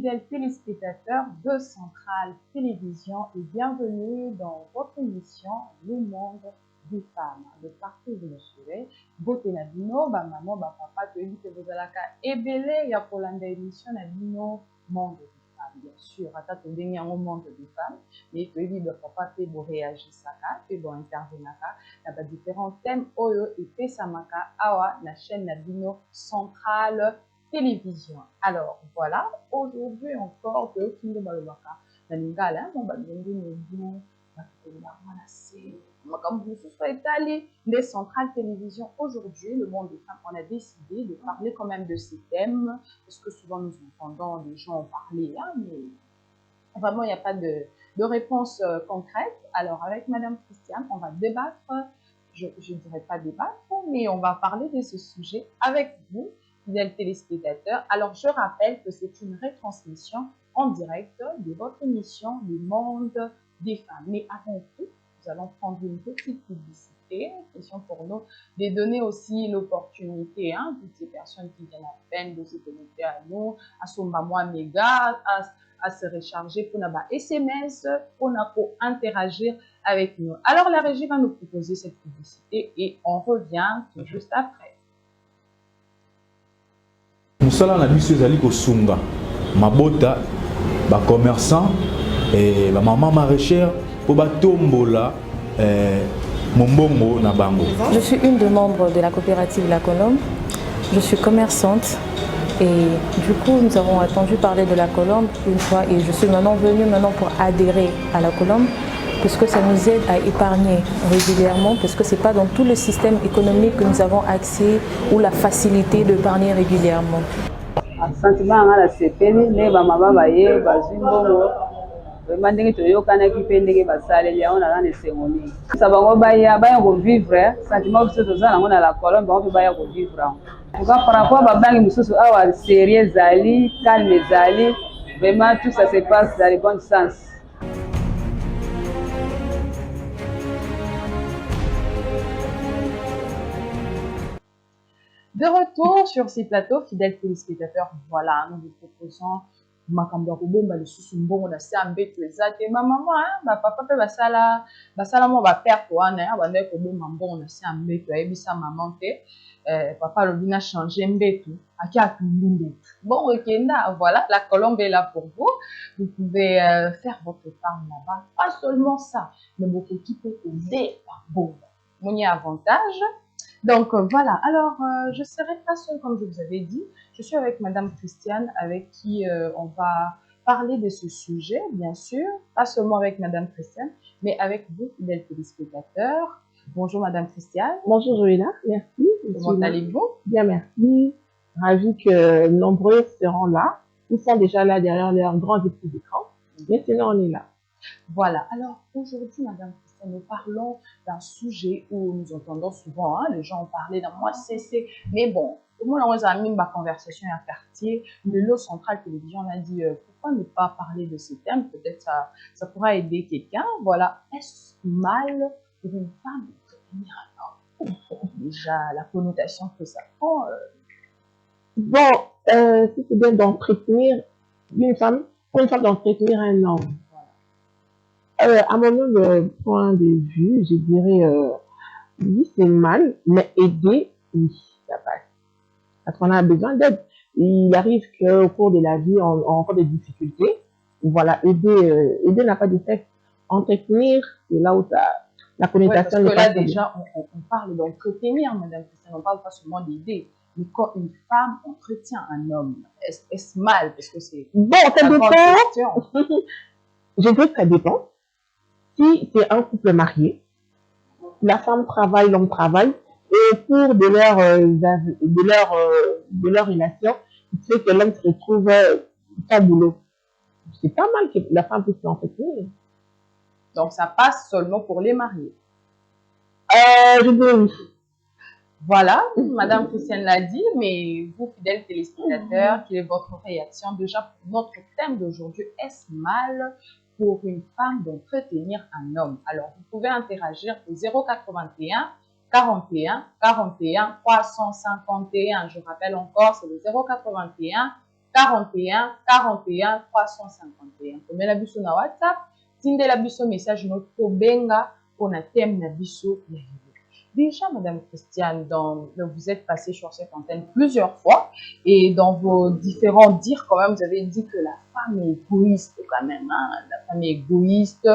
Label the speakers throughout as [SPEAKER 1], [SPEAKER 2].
[SPEAKER 1] fidèles téléspectateurs de Centrale Télévision et bienvenue dans votre émission Le Monde des Femmes. De partout où vous nous suivez, beauté Nabino, maman, papa, tu dis que vous allez ébélé, il y a pour l'émission Nabino, Monde des Femmes. Bien sûr, à ta dernier Monde des Femmes, mais tu dis que papa, tu peux réagir, tu peux intervenir, il y a différents thèmes, Oyo et Pesamaka, Awa, la chaîne Nabino Centrale Télévision. Alors voilà, aujourd'hui encore que Kingo Balobaka, la Lingala, mon Balongo Nebou, les centrales télévision. Aujourd'hui, le monde des femmes, on a décidé de parler quand même de ces thèmes, parce que souvent nous entendons des gens en parler, hein, mais vraiment il n'y a pas de réponse concrète. Alors avec Madame Christiane, on va débattre, je ne dirais pas débattre, mais on va parler de ce sujet avec vous, fidèles téléspectateurs. Alors, je rappelle que c'est une retransmission en direct de votre émission Le Monde des Femmes. Mais avant tout, nous allons prendre une petite publicité, question pour nous, de donner aussi l'opportunité, hein, toutes ces personnes qui viennent à peine de se connecter à nous, à son maman méga, à se recharger pour nos SMS, pour interagir avec nous. Alors, la régie va nous proposer cette publicité et on revient tout juste après.
[SPEAKER 2] Musala na biso ezali kosunga mabota ba commerçant et ba maman maraîchère pour ba tombola mombongo na bango.
[SPEAKER 3] Je suis une des membres de la coopérative La Colombe. Je suis commerçante et du coup nous avons entendu parler de La Colombe une fois et je suis maintenant venue pour adhérer à La Colombe parce que ça nous aide à épargner régulièrement, parce que ce n'est pas dans tout le système économique que nous avons accès ou la facilité d'épargner régulièrement.
[SPEAKER 4] Sentiment à la CPN, les mamans baye, bazimbo, vraiment dès que tu es au Canada qui peine que basale, il y a on a les cérémonies. Ça va baya vivre, sentiment que tu as on a La Colombe, on peut baya vivre. En cas par rapport à banque mususu awa sérieux zali, calme zali, vraiment tout ça se passe dans le bon sens.
[SPEAKER 1] De retour sur ces plateaux, fidèles téléspectateurs, voilà, nous vous proposons Makamba Robomba le Susumbo, on a ça en bête les athées, ma maman, ma papa fait basala, mon va père quoi, on a un Robomba, on a ça en bête, et puis sa maman, papa le vina changé en bête, à qui a tout le monde. Bon, ok, voilà, La Colombe est là pour vous. Vous pouvez faire votre part là-bas. Pas seulement ça, mais vous pouvez quitter au dé par bon. Mon avantage. Donc voilà, alors je ne serai pas seule comme je vous avais dit, je suis avec Madame Christiane avec qui on va parler de ce sujet, bien sûr, pas seulement avec Madame Christiane, mais avec vous, fidèles téléspectateurs. Bonjour Madame Christiane.
[SPEAKER 5] Bonjour Joëlla, merci.
[SPEAKER 1] Comment allez-vous?
[SPEAKER 5] Bien, merci. Ravi que nombreux seront là. Ils sont déjà là derrière leurs grands et petits écrans. Mais sinon, on est là.
[SPEAKER 1] Voilà, alors aujourd'hui Madame Christiane, nous parlons d'un sujet où nous entendons souvent, hein, les gens ont parlé d'un moi c'est, mais bon, au moins on a mis ma conversation à quartier, le lot central télévision, on a dit pourquoi ne pas parler de ces thèmes, peut-être ça pourra aider quelqu'un, voilà, est-ce mal pour une femme de devenir un homme? Déjà la connotation que ça prend.
[SPEAKER 5] Bon, si c'est bien d'entretenir une femme, pour une femme d'entretenir un homme. À mon point de vue, je dirais, oui, c'est mal, mais aider, oui, ça passe. Parce qu'on a besoin d'aide. Il arrive qu'au cours de la vie, on rencontre des difficultés. Voilà, aider n'a pas d'effet. Entretenir, c'est là où la connotation
[SPEAKER 1] n'est pas. Parce que là, déjà, on parle d'entretenir, Madame Christiane, on ne parle pas seulement d'aider. Mais quand une femme entretient un homme, est-ce mal? Parce que c'est.
[SPEAKER 5] Bon, ça dépend. Je veux que ça dépend. Si c'est un couple marié, la femme travaille, l'homme travaille, et au cours de leur relation, il fait que l'homme se retrouve sans boulot. C'est pas mal que la femme puisse s'entretenir.
[SPEAKER 1] Donc ça passe seulement pour les mariés.
[SPEAKER 5] Je dirais oui.
[SPEAKER 1] Voilà, Madame Christiane l'a dit, mais vous, fidèles téléspectateurs, quelle est votre réaction déjà pour notre thème d'aujourd'hui? Est-ce mal pour une femme d'entretenir un homme? Alors, vous pouvez interagir au 081 41 41 351. Je rappelle encore, c'est le 081 41 41 351. Komela biso na WhatsApp, tindela biso message notre benga pour un thème na biso ya lelo. Déjà, Madame Christiane, vous êtes passée sur cette antenne plusieurs fois et dans vos différents dires, quand même, vous avez dit que la femme est égoïste quand même. Hein? La femme est égoïste,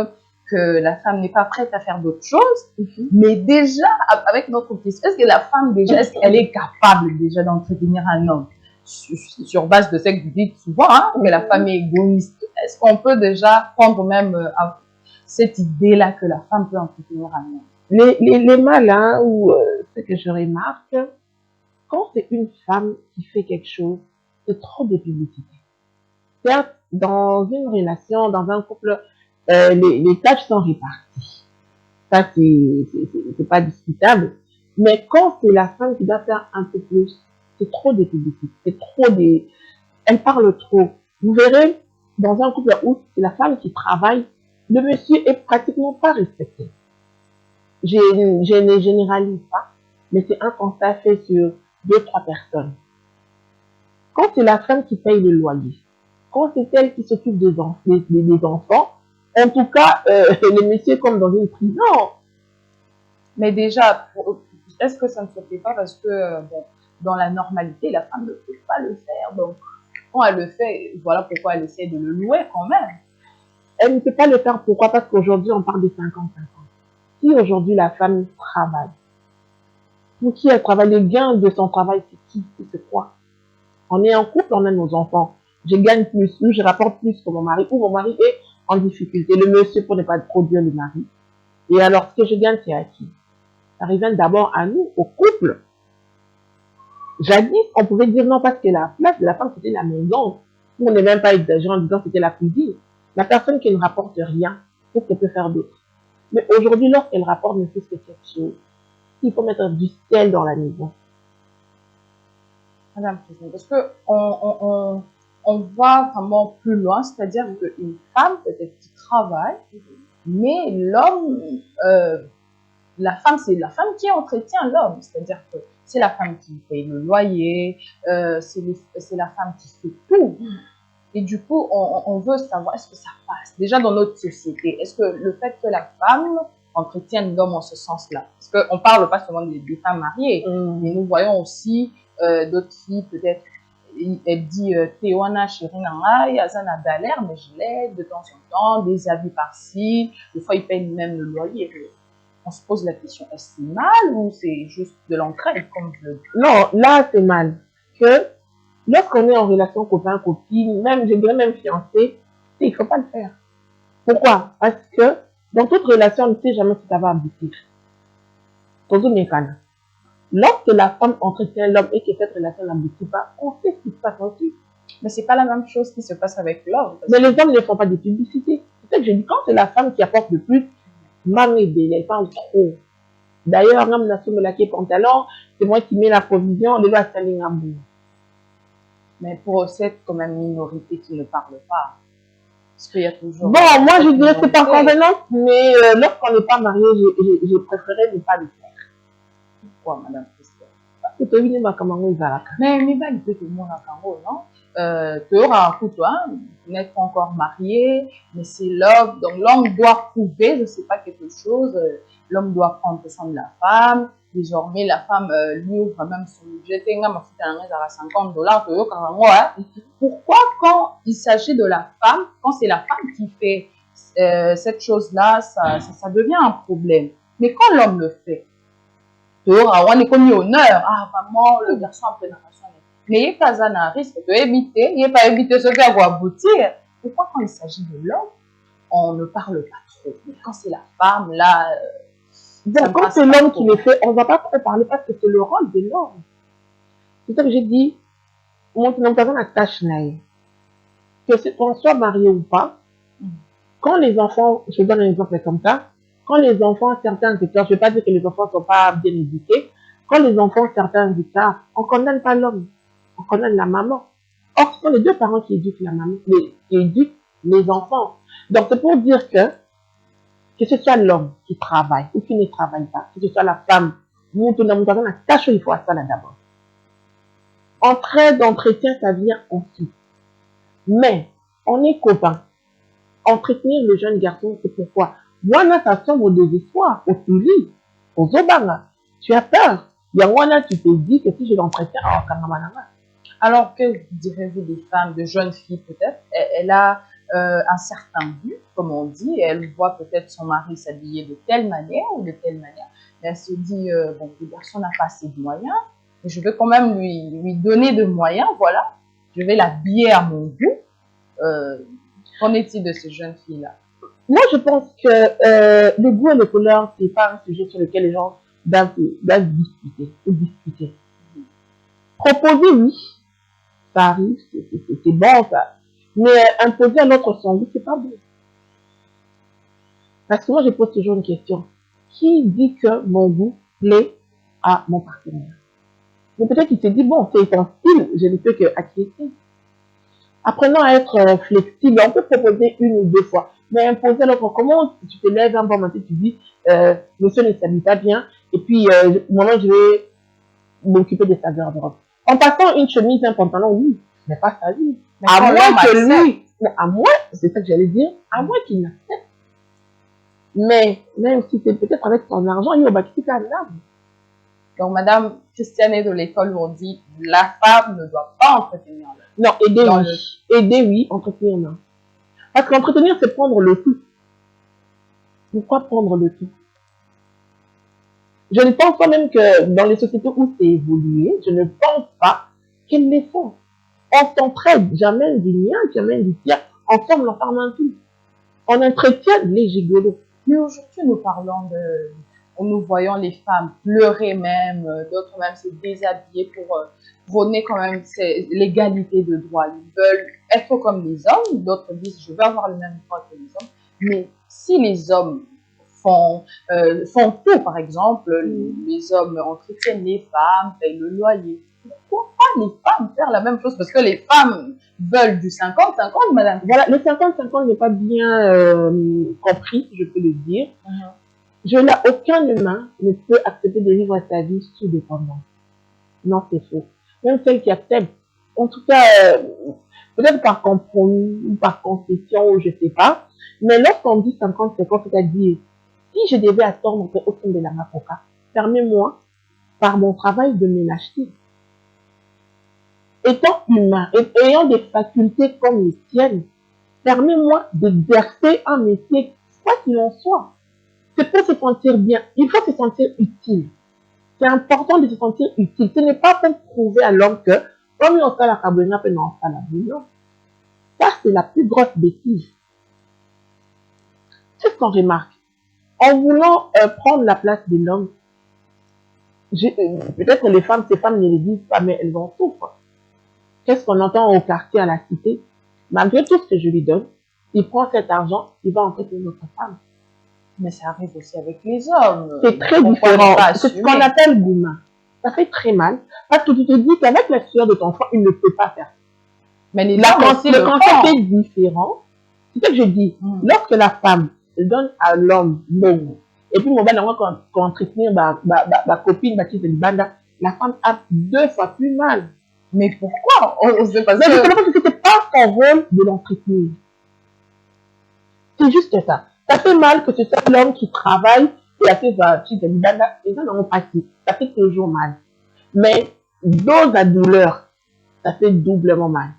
[SPEAKER 1] que la femme n'est pas prête à faire d'autres choses. Mais déjà, avec notre question, est-ce que la femme, déjà, est-ce qu'elle est capable déjà d'entretenir un homme sur base de ce que vous dites souvent, hein, que la femme est égoïste? Est-ce qu'on peut déjà prendre même cette idée-là que la femme peut entretenir un homme?
[SPEAKER 5] Les malins ou ce que je remarque, quand c'est une femme qui fait quelque chose, c'est trop de publicité. Certes, dans une relation, dans un couple, les tâches sont réparties. Ça, c'est pas discutable. Mais quand c'est la femme qui doit faire un peu plus, c'est trop de publicité. C'est trop de... Elle parle trop. Vous verrez, dans un couple où c'est la femme qui travaille, le monsieur est pratiquement pas respecté. Je ne généralise pas, mais c'est un constat fait sur 2-3 personnes. Quand c'est la femme qui paye le loyer, quand c'est elle qui s'occupe des enfants, en tout cas, les messieurs comme dans une prison.
[SPEAKER 1] Mais déjà, est-ce que ça ne se fait pas parce que bon, dans la normalité, la femme ne peut pas le faire. Donc, quand elle le fait, voilà pourquoi elle essaie de le louer quand même.
[SPEAKER 5] Elle ne peut pas le faire. Pourquoi? Parce qu'aujourd'hui, on parle de 50-50. Si aujourd'hui la femme travaille, pour qui elle travaille, le gain de son travail, c'est qui? C'est quoi? On est en couple, on a nos enfants. Je gagne plus, ou je rapporte plus que mon mari, ou mon mari est en difficulté. Le monsieur pour ne pas produire le mari. Et alors, ce que je gagne, c'est à qui? Ça revient d'abord à nous, au couple. Jadis, on pouvait dire non parce que la place de la femme, c'était la maison. On n'est même pas exagérant en disant que c'était la cuisine. La personne qui ne rapporte rien, qu'est-ce qu'elle peut faire d'autre? Mais aujourd'hui, lorsqu'elle rapporte ne fait que quelque chose, il faut mettre du sel dans la maison.
[SPEAKER 1] Madame Christine, parce que on va vraiment plus loin, c'est-à-dire qu'une femme peut-être qui travaille, mais l'homme, la femme, c'est la femme qui entretient l'homme, c'est-à-dire que c'est la femme qui paye le loyer, c'est la femme qui fait tout. Et du coup, on veut savoir, est-ce que ça passe déjà dans notre société? Est-ce que le fait que la femme entretienne l'homme en ce sens-là? Parce qu'on ne parle pas seulement des femmes mariées, mais nous voyons aussi d'autres filles, peut-être, elle dit Théoana, chérie, nangai, Azana galère, mais je l'aide de temps en temps, des avis par-ci, des fois ils payent même le loyer. On se pose la question, est-ce que c'est mal ou c'est juste de l'entraide comme je le dis?
[SPEAKER 5] Non, là c'est mal. Que lorsqu'on est en relation copain-copine, même, je dirais même fiancé, il ne faut pas le faire. Pourquoi? Parce que dans toute relation, on ne sait jamais si ça va aboutir. Lorsque la femme entretient l'homme et que cette relation n'aboutit pas, on sait ce qui se passe ensuite.
[SPEAKER 1] Mais c'est pas la même chose qui se passe avec l'homme.
[SPEAKER 5] Mais les hommes ne font pas de publicité. C'est ça que je dis, quand c'est la femme qui apporte le plus, elle parle trop. D'ailleurs, c'est moi qui mets la provision, le loi Salingambo.
[SPEAKER 1] Mais pour cette quand même minorité qui ne parle pas, parce qu'il y a toujours...
[SPEAKER 5] Bon, moi je dirais que c'est par convenance, mais lorsqu'on n'est pas marié, j'ai préféré ne pas le faire.
[SPEAKER 1] Pourquoi, Madame Christiane?
[SPEAKER 5] Parce que tu as vu,
[SPEAKER 1] mais il peut tout le monde en non? Tu auras un couple, n'être encore marié, mais c'est l'homme. Donc l'homme doit prouver, je ne sais pas, quelque chose. L'homme doit prendre soin de la femme. Désormais, la femme lui ouvre même son budget. À $50. Pourquoi, quand il s'agit de la femme, quand c'est la femme qui fait cette chose-là, ça devient un problème. Mais quand l'homme le fait, on est commis honneur. Ah, vraiment, le garçon a pris la façon. Mais il n'y a pas un risque d'éviter, il n'y a pas éviter ce qui va aboutir. Pourquoi quand il s'agit de l'homme, on ne parle pas trop? Mais quand c'est la femme, là...
[SPEAKER 5] quand c'est l'homme qui le fait, on ne va pas trop parler parce que c'est le rôle de l'homme. C'est ça que j'ai dit. On a la tâche que qu'on soit marié ou pas, quand les enfants, je donne un exemple comme ça, quand les enfants, certains écarts, je ne vais pas dire que les enfants ne sont pas bien éduqués, quand les enfants, certains écarts, on ne condamne pas l'homme, on condamne la maman. Or, ce sont les deux parents qui éduquent la maman, qui éduquent les enfants. Donc, c'est pour dire que ce soit l'homme qui travaille ou qui ne travaille pas, que ce soit la femme, nous avons la tâche, il faut à ça là d'abord. Entraide, entretien, ça vient ensuite. Mais on est copains. Entretenir le jeune garçon, c'est pourquoi. Wana ça sombre au désespoir, au tuli, aux obanga. Tu as peur. Wana, tu te dis que si je l'entretiens, oh, kanamananga.
[SPEAKER 1] Alors que direz-vous des femmes, de jeunes filles peut-être, elle a un certain but, comme on dit, et elle voit peut-être son mari s'habiller de telle manière ou de telle manière, mais elle se dit, bon, le garçon n'a pas assez de moyens, mais je veux quand même lui donner de moyens, voilà, je vais l'habiller à mon goût. Qu'en est-il de ces jeunes filles-là?
[SPEAKER 5] Moi, je pense que le goût et les couleurs, c'est pas un sujet sur lequel les gens doivent discuter. Proposer, oui, ça arrive, c'est bon, ça. Mais imposer à l'autre son goût, c'est pas bon. Parce que moi, je pose toujours une question. Qui dit que mon goût plaît à mon partenaire? Mais peut-être qu'il se dit, bon, c'est ton style, je ne peux que acquiescer. Apprenons à être flexible. On peut proposer une ou deux fois. Mais imposer à l'autre, comment tu te lèves un bon matin, tu dis, monsieur ne s'habille pas bien, et puis, maintenant, je vais m'occuper de sa garde-robe. En passant une chemise, un pantalon, oui, mais pas sa vie. À moins que lui, à moins, c'est ça que j'allais dire, à moins qu'il l'accepte. Mais, même si c'est peut-être avec son argent, il va quitter un arme.
[SPEAKER 1] Donc, Madame Christiane de l'école où on dit la femme ne doit pas entretenir l'homme.
[SPEAKER 5] Non, aider oui. Aider oui, entretenir non. Parce qu'entretenir, c'est prendre le tout. Pourquoi prendre le tout? Je ne pense pas même que dans les sociétés où c'est évolué, je ne pense pas qu'elles les font. On s'entraide, j'amène du mien, tu amènes du tien, ensemble on forme un tout. On entretient les gigolos.
[SPEAKER 1] Mais aujourd'hui, nous parlons de... Nous voyons les femmes pleurer même, d'autres même se déshabiller pour prôner quand même l'égalité de droits. Ils veulent être comme les hommes, d'autres disent je veux avoir le même droit que les hommes. Mais si les hommes font tout, par exemple, les hommes entretiennent les femmes, payent le loyer, pourquoi pas les femmes faire la même chose? Parce que les femmes veulent du 50-50, madame.
[SPEAKER 5] Voilà, le 50-50 n'est pas bien compris, je peux le dire. Je n'ai aucun humain ne peut accepter de vivre sa vie sous dépendance. Non, c'est faux. Même celle qui accepte, en tout cas, peut-être par compromis ou par concession, ou je ne sais pas, mais lorsqu'on dit 50-50, c'est-à-dire, si je devais attendre au sein de la mapoka, permets-moi, par mon travail, de me l'acheter. Étant humain, et ayant des facultés comme les tiennes, permets-moi d'exercer un métier, quoi qu'il en soit. C'est pour se sentir bien. Il faut se sentir utile. C'est important de se sentir utile. Ce n'est pas pour prouver à l'homme que, comme on fait la cabana, puis on fait la bouillon. Ça, c'est la plus grosse bêtise. C'est ce qu'on remarque. En voulant prendre la place de l'homme, peut-être que les femmes, ces femmes ne le disent pas, mais elles en souffrent. Qu'est-ce qu'on entend au quartier, à la cité? Malgré tout ce que je lui donne, il prend cet argent, il va en fait une autre femme.
[SPEAKER 1] Mais ça arrive aussi avec les hommes.
[SPEAKER 5] C'est très différent. C'est ce qu'on appelle gourmand. Ça fait très mal. Parce que tu te dis qu'avec la sueur de ton frère, il ne peut pas faire ça.
[SPEAKER 1] Mais le
[SPEAKER 5] concept est différent. C'est ce que je dis. Lorsque la femme donne à l'homme bon, et puis mon ben qu'on entretenir ma copine, ma petite banda, la femme a 2 fois plus mal.
[SPEAKER 1] Mais pourquoi? On sait pas ça.
[SPEAKER 5] Parce que c'était pas son rôle de l'entretenir. C'est juste ça. Ça fait mal que ce soit l'homme qui travaille et a fait sa petite banda, les gens n'ont pas dit. Ça fait toujours mal. Mais dose à douleur, ça fait doublement mal.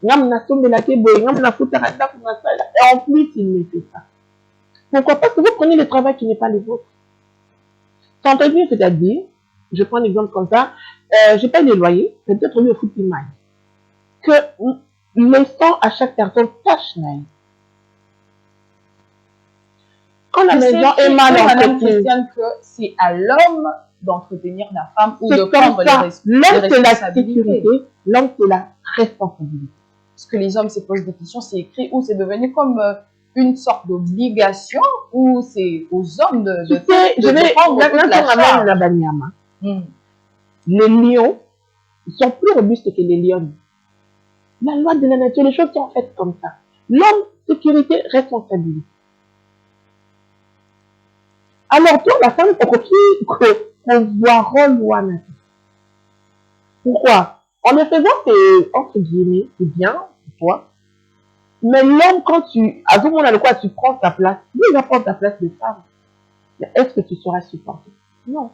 [SPEAKER 5] Et en plus, il me fait ça. Pourquoi? Parce que vous prenez le travail qui n'est pas le vôtre. S'entretenir, c'est-à-dire, je prends un exemple comme ça, je paye les loyers, peut-être lui au foot mal. Que laissons à chaque personne tâche naïve. Quand la maison est mal entretenue,
[SPEAKER 1] que c'est à l'homme d'entretenir la femme ou de prendre les responsabilités.
[SPEAKER 5] L'homme, c'est la sécurité, l'homme, c'est la responsabilité.
[SPEAKER 1] Parce que les hommes se posent des questions, c'est écrit, ou c'est devenu comme une sorte d'obligation, ou c'est aux hommes de prendre toute la charge.
[SPEAKER 5] La Banyama. Les lions sont plus robustes que les lionnes. La loi de la nature, les choses sont faites comme ça. L'homme, sécurité, responsabilité. Alors, toi, la femme, qu'on voit rôle ou pourquoi? En le faisant, c'est, entre guillemets, c'est bien, toi. Mais l'homme, quand à ce moment-là, quoi, tu prends ta place, lui, il va prendre ta place de femme. Mais est-ce que tu seras supporté? Non.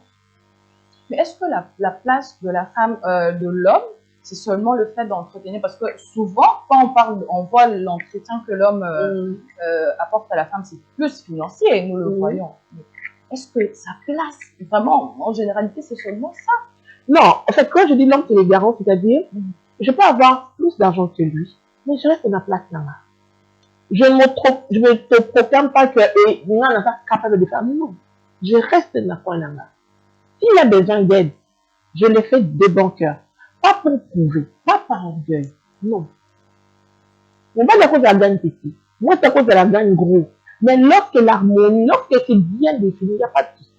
[SPEAKER 1] Mais est-ce que la place de la femme, de l'homme, c'est seulement le fait d'entretenir? Parce que souvent, quand on voit l'entretien que l'homme apporte à la femme, c'est plus financier, nous le voyons. Mais est-ce que sa place, vraiment, en généralité, c'est seulement ça?
[SPEAKER 5] Non, en fait, quand je dis l'homme, c'est le garant, c'est-à-dire, je peux avoir plus d'argent que lui, mais je reste ma place là-bas. Je ne te proclame pas que non, on n'est pas capable de faire. Non, je reste dans coin là-bas. S'il a besoin d'aide, je le fais de bon cœur. Pas pour prouver, pas par orgueil. Non. On va à cause de la gagne petit. Moi, c'est à cause de la gagne gros. Mais lorsque l'harmonie, lorsque c'est bien défini, il n'y a pas de souci.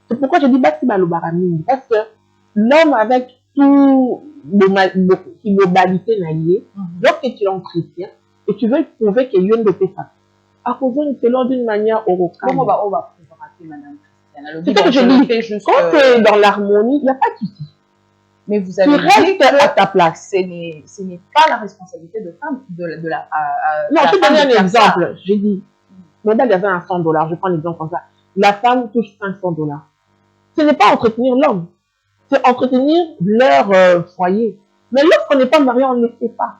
[SPEAKER 5] C'est pourquoi je dis bâti balobaramine. Parce que l'homme avec tout le globalité naïe, lorsque tu l'entretiens et tu veux prouver qu'il y a une de tes femmes, à cause d'une selon d'une manière au
[SPEAKER 1] Comment on va rater, madame Christiane?
[SPEAKER 5] C'est ça que je dis. Quand tu es dans l'harmonie, il n'y a pas de souci.
[SPEAKER 1] Mais vous avez
[SPEAKER 5] dit que à ta place.
[SPEAKER 1] Ce n'est pas la responsabilité de femme de la
[SPEAKER 5] non, je vais donner un exemple. J'ai dit, mon magasin à 100 $, je prends l'exemple comme ça. La femme touche 500 $. Ce n'est pas entretenir l'homme, c'est entretenir leur foyer. Mais lorsqu'on n'est pas marié, on ne le fait pas.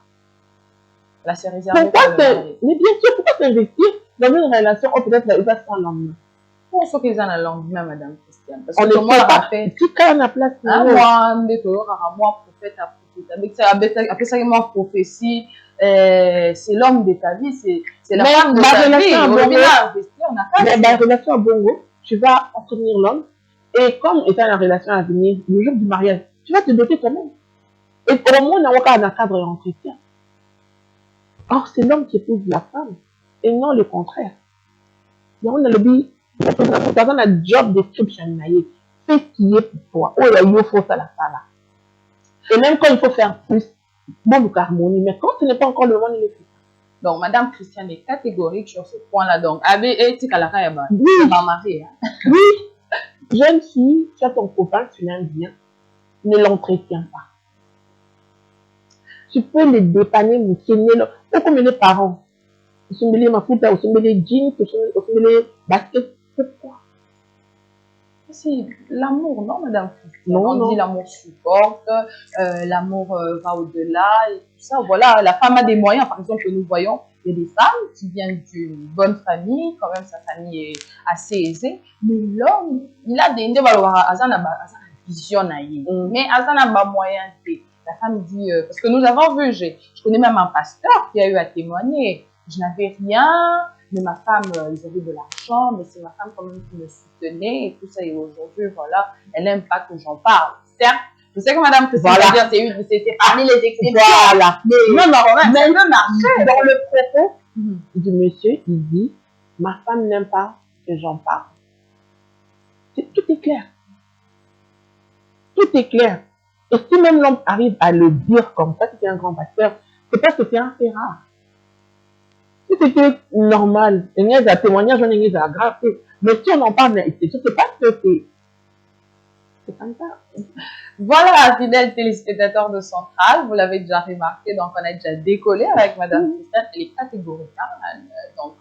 [SPEAKER 1] Là, c'est réservé
[SPEAKER 5] pour le marié. Mais bien sûr, pourquoi t'investir dans une relation où peut-être il va se faire lendemain?
[SPEAKER 1] Pour ceux qui ont un lendemain, madame Christiane. Parce
[SPEAKER 5] on
[SPEAKER 1] que
[SPEAKER 5] ne fait pas. Si quand on a place,
[SPEAKER 1] moi, prophète, après ça, moi, prophétie, c'est l'homme de ta vie, c'est la femme de ta vie.
[SPEAKER 5] La relation à Bongo, tu vas entretenir l'homme, et comme étant la relation à venir, le jour du mariage, tu vas te doter toi-même. Et au moins, on n'a pas un cadre d'entretien. Or, c'est l'homme qui épouse la femme, et non le contraire. On a le but, dans un job description, fais ce qui est pour toi. Oh, il faut ça, la femme. Et même quand il faut faire plus, bon, harmonie, mais quand ce n'est pas encore le moment, il le fait.
[SPEAKER 1] Donc, madame Christiane est catégorique sur ce point-là. Donc,
[SPEAKER 5] oui. Oui. Jeune fille, tu as ton copain, tu l'aimes bien, ne l'entretiens pas. Tu peux les dépanner, ou comme les parents. Ils sont mêlés ma foot, ils sont mêlés jeans, ils sont mêlés basket. Pourquoi?
[SPEAKER 1] C'est l'amour, non, madame Christiane?
[SPEAKER 5] Non,
[SPEAKER 1] on dit l'amour supporte, l'amour va au-delà et tout ça. Voilà, la femme a des moyens. Par exemple, nous voyons, il y a des femmes qui viennent d'une bonne famille, quand même sa famille est assez aisée, mais l'homme, il a des vision, mais azana ba moyen. La femme dit, parce que nous avons vu, je connais même un pasteur qui a eu à témoigner, je n'avais rien, mais ma femme, ils avaient de l'argent, mais c'est ma femme quand même qui me soutenait et tout ça. Et aujourd'hui, voilà, elle n'aime pas que j'en parle. Certes, je sais que madame, que c'est parmi les exceptions.
[SPEAKER 5] Voilà.
[SPEAKER 1] Mais même
[SPEAKER 5] dans le propos du monsieur, il dit, ma femme n'aime pas que j'en parle. Tout est clair. Tout est clair. Et si même l'homme arrive à le dire comme ça, c'est un grand pasteur, c'est parce que c'est un fait rare. Si c'était normal, il y a des témoignages, il y a des grave. Mais si on en parle, c'est pas que c'est comme ça.
[SPEAKER 1] Voilà, fidèles téléspectateurs de Centrale, vous l'avez déjà remarqué, donc on a déjà décollé avec madame Christiane, elle est catégorique, hein, donc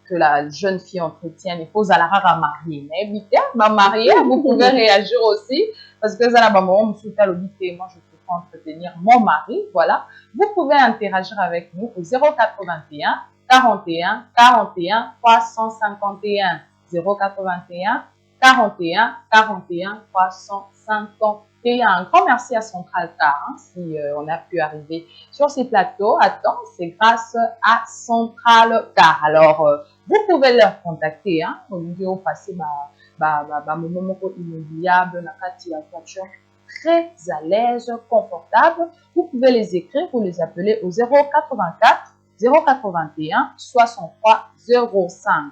[SPEAKER 1] que la jeune fille entretienne, il faut à la rare marier. Mais évitez, ma mariée, vous pouvez réagir aussi, parce que ça là-bas, moi, je peux entretenir mon mari, voilà. Vous pouvez interagir avec nous au 081 41 41 351 081 41 41 351. Un grand merci à Central Car, si on a pu arriver sur ces plateaux. Attends, c'est grâce à Central Car. Alors, vous pouvez leur contacter, hein, au niveau passé, moment immobiliable, la voiture très à l'aise, confortable. Vous pouvez les écrire ou les appeler au 084 081 63 05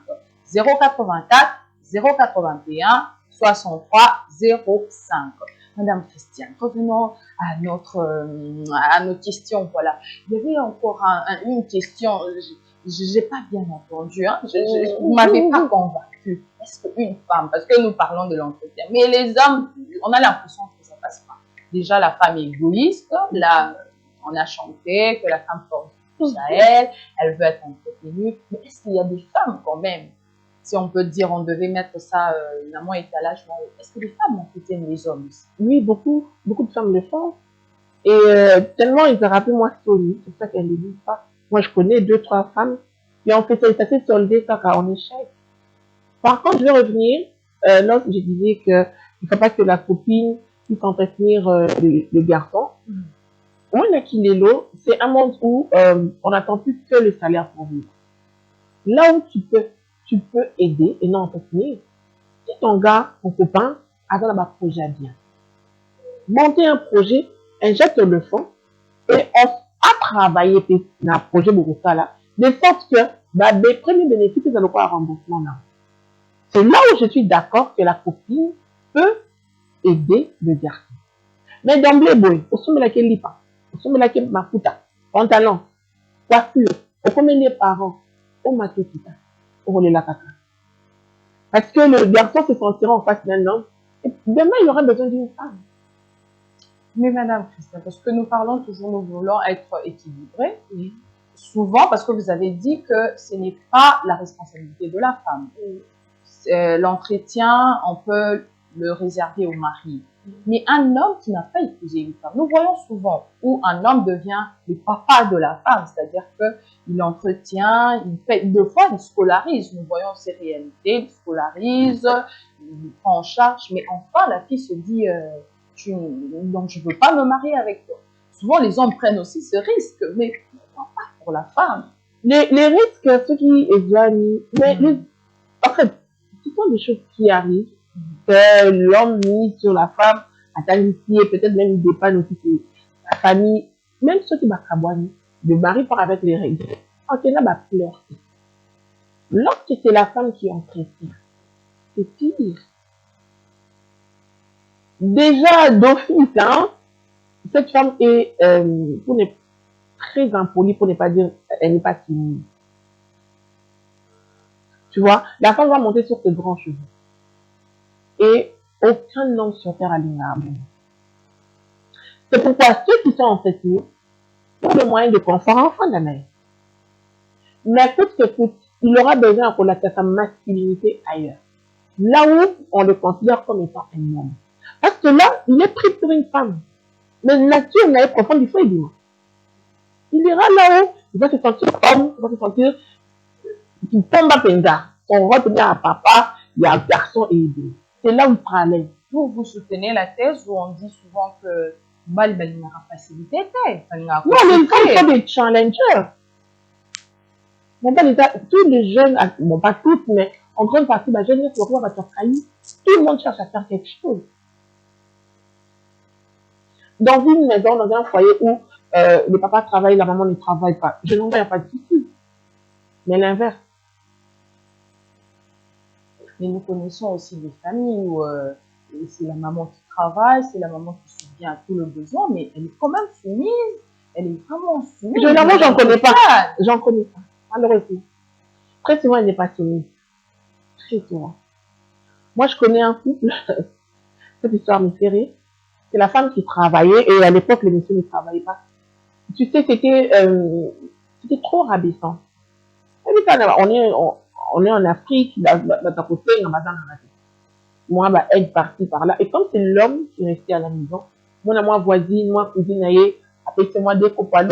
[SPEAKER 1] 084 081 63 05. Madame Christiane, revenons à notre question. Voilà, il y avait encore une question. Je n'ai pas bien entendu. Hein? Vous ne m'avez pas convaincu. Est-ce qu'une femme, parce que nous parlons de l'entretien, mais les hommes, on a l'impression que ça ne passe pas. Déjà, la femme est égoïste. On a chanté que la femme porte plus à elle veut être entretenue. Mais est-ce qu'il y a des femmes quand même, si on peut dire, on devait mettre ça évidemment étalage, est-ce que les femmes entretiennent les hommes aussi?
[SPEAKER 5] Oui, beaucoup de femmes le font. Et tellement ils ont rappelé moi solide, c'est ça qu'elles ne disent pas. Moi, je connais 2-3 femmes qui ont fait ça, ça s'est soldé en échec. Par contre, je vais revenir, lorsque je disais qu'il ne faut pas que la copine puisse entretenir le garçon. Moi, Nakilelo, c'est un monde où on n'attend plus que le salaire pour vivre. Là où tu peux aider et non entretenir. Si ton gars, ton copain, a un projet à bien. Monter un projet, injecte le fond et on a travaillé dans un projet de là, de sorte que les premiers bénéfices, c'est le remboursement là. C'est là où je suis d'accord que la copine peut aider le garçon. Mais d'emblée, boy, au sommet de laquelle lipa, au sommet de laquelle makuta, pantalon, coiffure, au sommet des parents, au matokita, au relais la kaka. Parce que le garçon se sentira en face d'un homme, et demain il aura besoin d'une femme.
[SPEAKER 1] Mais Madame Christine, parce que nous parlons toujours, nous voulons être équilibrés. Souvent, parce que vous avez dit que ce n'est pas la responsabilité de la femme. L'entretien, on peut le réserver au mari. Mais un homme qui n'a pas épousé une femme, nous voyons souvent où un homme devient le papa de la femme, c'est-à-dire qu'il entretient, il fait, deux fois il scolarise, nous voyons ces réalités, il scolarise, il prend en charge, mais enfin la fille se dit donc je ne veux pas me marier avec toi. Souvent les hommes prennent aussi ce risque, mais pourquoi pas pour la femme?
[SPEAKER 5] Les risques, ceux qui éloignent, en fait, ce sont des choses qui arrivent, que l'homme mise sur la femme, à t'amitié, peut-être même il dépanne aussi sa famille, même ceux qui m'accaboignent, le mari part avec les règles. Ok, là, pleure. Lorsque c'est la femme qui entretient, c'est pire. Déjà, d'office, hein, cette femme est très impolie, pour ne pas dire, elle n'est pas timide. Tu vois, la femme va monter sur ses grands cheveux. Et aucun homme sur terre alignable. C'est pourquoi ceux qui sont entretenus ont le moyen de confort en fin d'année. Mais coûte que coûte, il aura besoin de relater sa masculinité ailleurs. Là où on le considère comme étant un homme. Parce que là, il est pris pour une femme. Mais la nature n'est profonde, il faut aider. Il ira là-haut, il va se sentir homme, il va se sentir qu'il tombe à Penga. On va tenir à papa, il y a un garçon et aider. C'est là où il prend l'aide.
[SPEAKER 1] Vous soutenez la thèse où on dit souvent que Bal n'aura facilité.
[SPEAKER 5] Non, les femmes sont des challengers. Tous les jeunes, bon pas toutes, mais en grande partie, la jeunesse, le roi va te trahir. Tout le monde cherche à faire quelque chose. Dans une maison, dans un foyer où le papa travaille, la maman ne travaille pas, je n'en vois pas de souci. Mais l'inverse.
[SPEAKER 1] Mais nous connaissons aussi des familles où c'est la maman qui travaille, c'est la maman qui subvient à tout le besoin, mais elle est quand même soumise. Elle est vraiment soumise.
[SPEAKER 5] Généralement, j'en connais pas. J'en connais pas. Malheureusement. Très souvent, elle n'est pas soumise. Très souvent. Moi, je connais un couple. Cette histoire me fait rire. C'est la femme qui travaillait et à l'époque, les messieurs ne travaillaient pas. Tu sais, c'était trop rabaissant. On est en Afrique, moi, elle partie par là. Et comme c'est l'homme qui restait à la maison, moi, voisine, moi, cousine, appelez-moi des copains,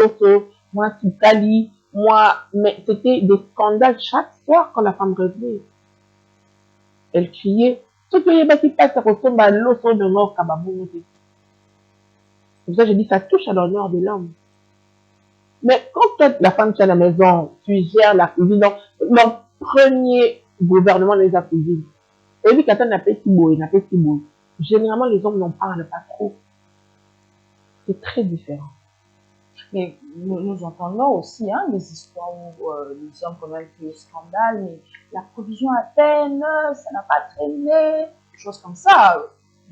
[SPEAKER 5] moi, Kali, moi, mais c'était des scandales chaque soir quand la femme revenait. Elle criait. Tout le monde qui passe ressemble à l'osso de mort kababou. C'est pour ça que je dis ça touche à l'honneur de l'homme. Mais quand toi, la femme qui est à la maison, tu gères la cuisine, donc, mon premier gouvernement les a cuisine. Et puis, quand on a petit boy, généralement, les hommes n'en parlent pas trop. C'est très différent.
[SPEAKER 1] Mais nous entendons aussi des histoires où les hommes quand même font le scandale, mais la provision à peine, ça n'a pas traîné, des choses comme ça.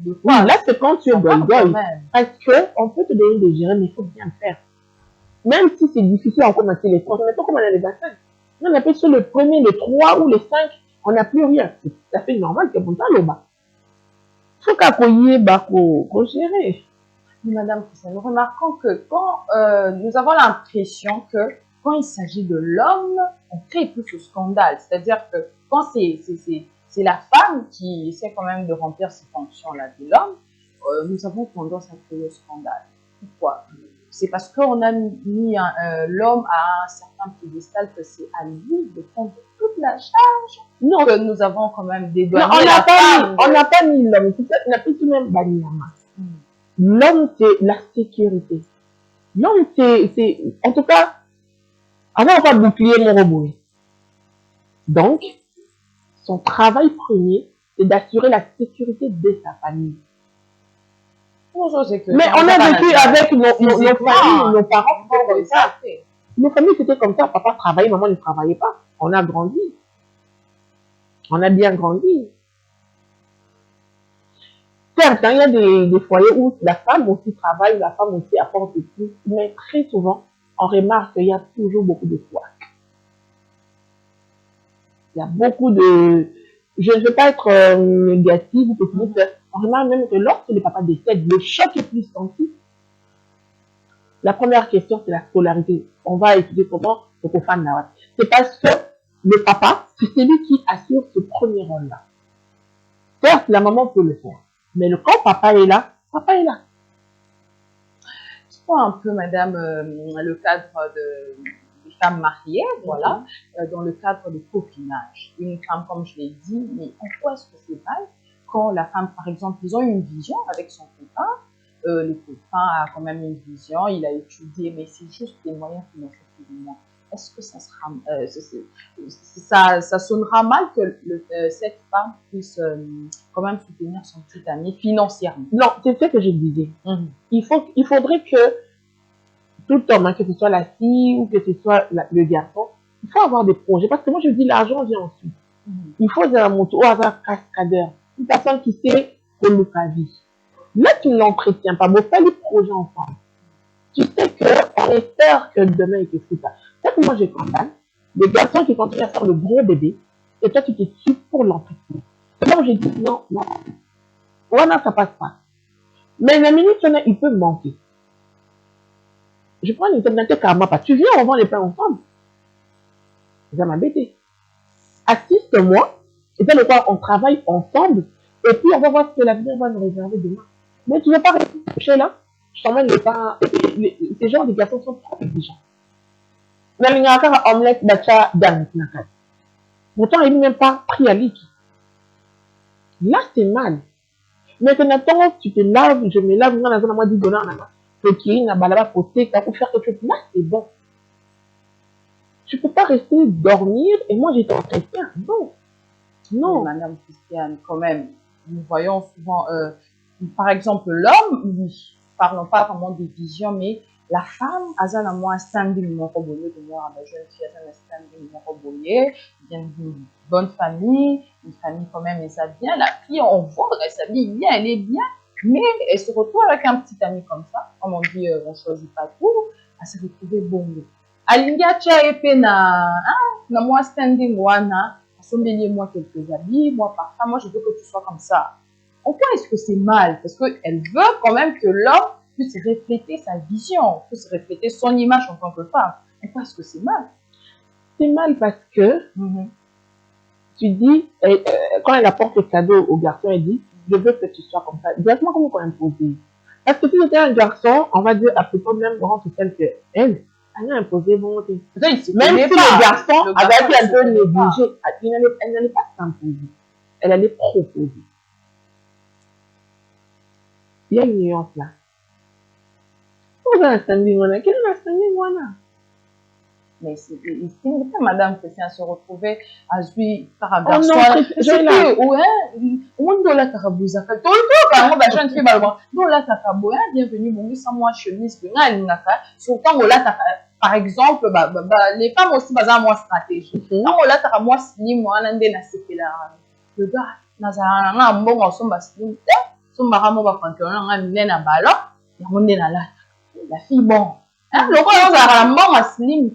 [SPEAKER 5] Oui, là, c'est quand tu es bon goy. Parce qu'on peut te donner de gérer, mais il faut bien faire. Même si c'est difficile en commencer les comptes, on n'est pas comme on a les vaccins. On appelle sur le premier, le 3 ou le 5, on n'a plus rien. C'est tout à fait normal que pour ça, le bas. Il faut qu'à pour gérer.
[SPEAKER 1] Madame Christiane, nous remarquons que quand nous avons l'impression que quand il s'agit de l'homme, on crée plus de scandale. C'est-à-dire que quand c'est la femme qui essaie quand même de remplir ces fonctions-là de l'homme, nous avons tendance à créer le scandale. Pourquoi? C'est parce qu'on a mis l'homme à un certain piédestal que c'est à lui de prendre toute la charge.
[SPEAKER 5] Non,
[SPEAKER 1] Que nous avons quand même dédouané
[SPEAKER 5] non,
[SPEAKER 1] la femme.
[SPEAKER 5] on n'a pas mis l'homme. On a plus même Banyama. L'homme, c'est la sécurité. L'homme, c'est, en tout cas, avant, on va bouclier mon robot. Donc, son travail premier, c'est d'assurer la sécurité de sa famille. Mais on a vécu avec nos familles, nos parents, comme ça. Nos familles, c'était comme ça. Papa travaillait, maman ne travaillait pas. On a grandi. On a bien grandi. Certes, il y a des foyers où la femme aussi travaille, la femme aussi apporte plus, mais très souvent, on remarque qu'il y a toujours beaucoup de couacs. Il y a beaucoup de... Je ne veux pas être négative ou pessimiste. On remarque même que lorsque le papa décède, le choc est plus senti. La première question, c'est la scolarité. On va étudier comment c'est aux femmes là. C'est parce que le papa, c'est celui qui assure ce premier rôle-là. Certes, la maman peut le faire. Mais quand papa est là, papa est là.
[SPEAKER 1] Je vois un peu, madame, le cadre des femmes mariées, voilà, dans le cadre de copinage. Une femme, comme je l'ai dit, mais en quoi est-ce que c'est mal quand la femme, par exemple, ils ont une vision avec son copain, le copain a quand même une vision, il a étudié, mais c'est juste des moyens financiers plus ou moins. Est-ce que ça sera, ça sonnera mal que cette femme puisse quand même soutenir son petit ami financièrement?
[SPEAKER 5] Non, c'est ce que je disais. Il faudrait que tout homme, hein, que ce soit la fille ou que ce soit le garçon, il faut avoir des projets. Parce que moi, je dis l'argent vient ensuite. Il faut un moto ou un cascadeur, une personne qui sait conduire sa vie. Là, tu ne l'entretiens pas. Bon, fais les projets ensemble. Tu sais qu'on espère que demain, il te fout ça. C'est que moi, je condamne les garçons qui continuent à faire le gros bébé et toi, tu te tues pour l'entretenir. C'est là où j'ai dit non, non. Voilà, ça passe pas. Mais la minute, il peut manquer. Je prends l'exemple d'un karma. Tu viens, on vend les pains ensemble. Ça m'a bêté. Assiste-moi. Et puis, on travaille ensemble. Et puis, on va voir ce que l'avenir va nous réserver demain. Mais tu ne veux pas rester là. Je t'emmène les pains. Ces gens, les garçons sont trop exigeants. Mais il y a encore un omelette d'achat d'un. Pourtant, il n'est même pas pris à l'équipe. Là, c'est mal. Maintenant, tu te laves, je me lave, moi, dans un dit donnant, qui n'a pas poté, pour faire quelque chose. Là, c'est bon. Tu ne peux pas rester dormir et moi, j'étais en chrétien. Non. Non.
[SPEAKER 1] Mais madame Christiane, quand même, nous voyons souvent, par exemple, l'homme, oui, parlons pas vraiment des visions, mais la femme, azana moi, standing mon roboyer, de moi, la jeune fille, azana standing mon roboyer, vient d'une bonne famille, une famille quand même, et ça bien. La fille, on voit, elle s'habille bien, elle est bien, mais elle se retrouve avec un petit ami comme ça. Comme on dit, on choisit pas tout, elle s'est retrouvée bongo. Alinga cha epe na moi standing wana, assombeliez-moi quelques habits, moi parfum, moi je veux que tu sois comme ça. En quoi est-ce que c'est mal? Parce qu'elle veut quand même que l'homme puisse refléter sa vision, puisse refléter son image en tant que femme. En quoi est-ce que c'est mal?
[SPEAKER 5] C'est mal parce que tu dis, quand elle apporte le cadeau au garçon, elle dit, je veux que tu sois comme ça. Directement, comment on peut imposer? Parce que si c'était un garçon, on va dire à peu près même grand que celle que elle a imposé volonté. Même si le garçon avait été un peu négligé, elle n'allait pas s'imposer. Elle allait proposer. Il y a une nuance là. Quel est un standing wana?
[SPEAKER 1] Mais c'est madame Christiane se retrouvait à jouer par un garçon. Bienvenue, mon sans moi chemise, par exemple, les femmes aussi, moi stratégie. Non, là, t'as moi slim, moi, l'un des le gars, un bon ensemble, slim, son maramo va prendre un nez à ballon, et on est là, la fille, bon. Le gars, on a un bon slim,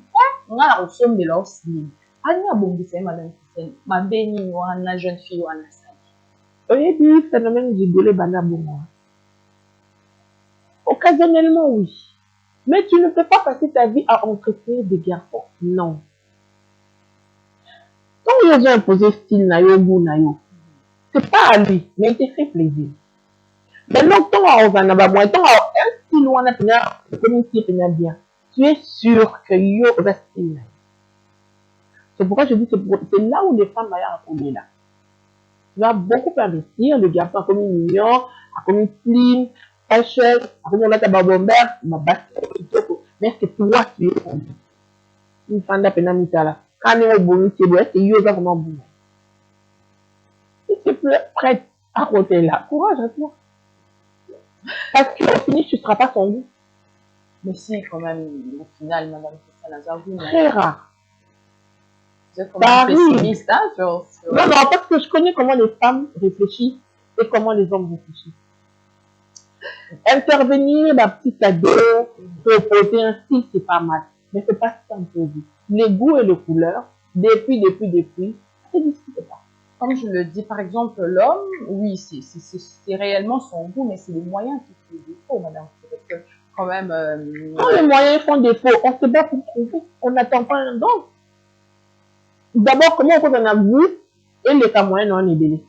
[SPEAKER 1] on a au somme de leur slim. Anya bongisa madame Christiane, ma béni wana jeune fille wana sali.
[SPEAKER 5] Oui, puis phénomène du golé bana bongo. Occasionnellement, oui. Mais tu ne peux pas passer ta vie à entretenir des garçons. Non. Quand ils ont imposé style nayo, goût nayo, c'est pas à lui, mais il te fait plaisir. Maintenant, tant à Ozanaba, moi, tant à un style ou un communauté bien, tu es sûr que yo reste style. C'est pourquoi je dis que c'est là où les femmes vont apprendre là. Tu vas beaucoup investir, le garçon a comme une mignon, a comme une slim, fashion, a comme on a ta babomber, ma basket, mais est-ce que toi tu es content? Une femme d'appel là. Quand on est au bon métier, est-ce que yo va vraiment bon? Si tu es prête à côté là, courage à toi. Parce qu'au final, tu ne seras pas son goût.
[SPEAKER 1] Mais si, quand même, au final, Madame Christiane Azarou,
[SPEAKER 5] Très rare.
[SPEAKER 1] vous êtes quand même pessimiste, hein, sur...
[SPEAKER 5] Non, non, parce que je connais comment les femmes réfléchissent et comment les hommes réfléchissent. Intervenir, ma petite ado, proposer un style, c'est pas mal. Mais c'est pas s'imposer. Les goûts et les couleurs, depuis, c'est discuté pas.
[SPEAKER 1] Comme je le dis, par exemple, l'homme, oui, c'est réellement son goût, mais c'est les moyens qui font défaut, madame. Parce que, quand même...
[SPEAKER 5] Quand les moyens font défaut, on se bat pour trouver. On n'attend pas un don. D'abord, comment on a vu et les cas moyens n'ont aidé.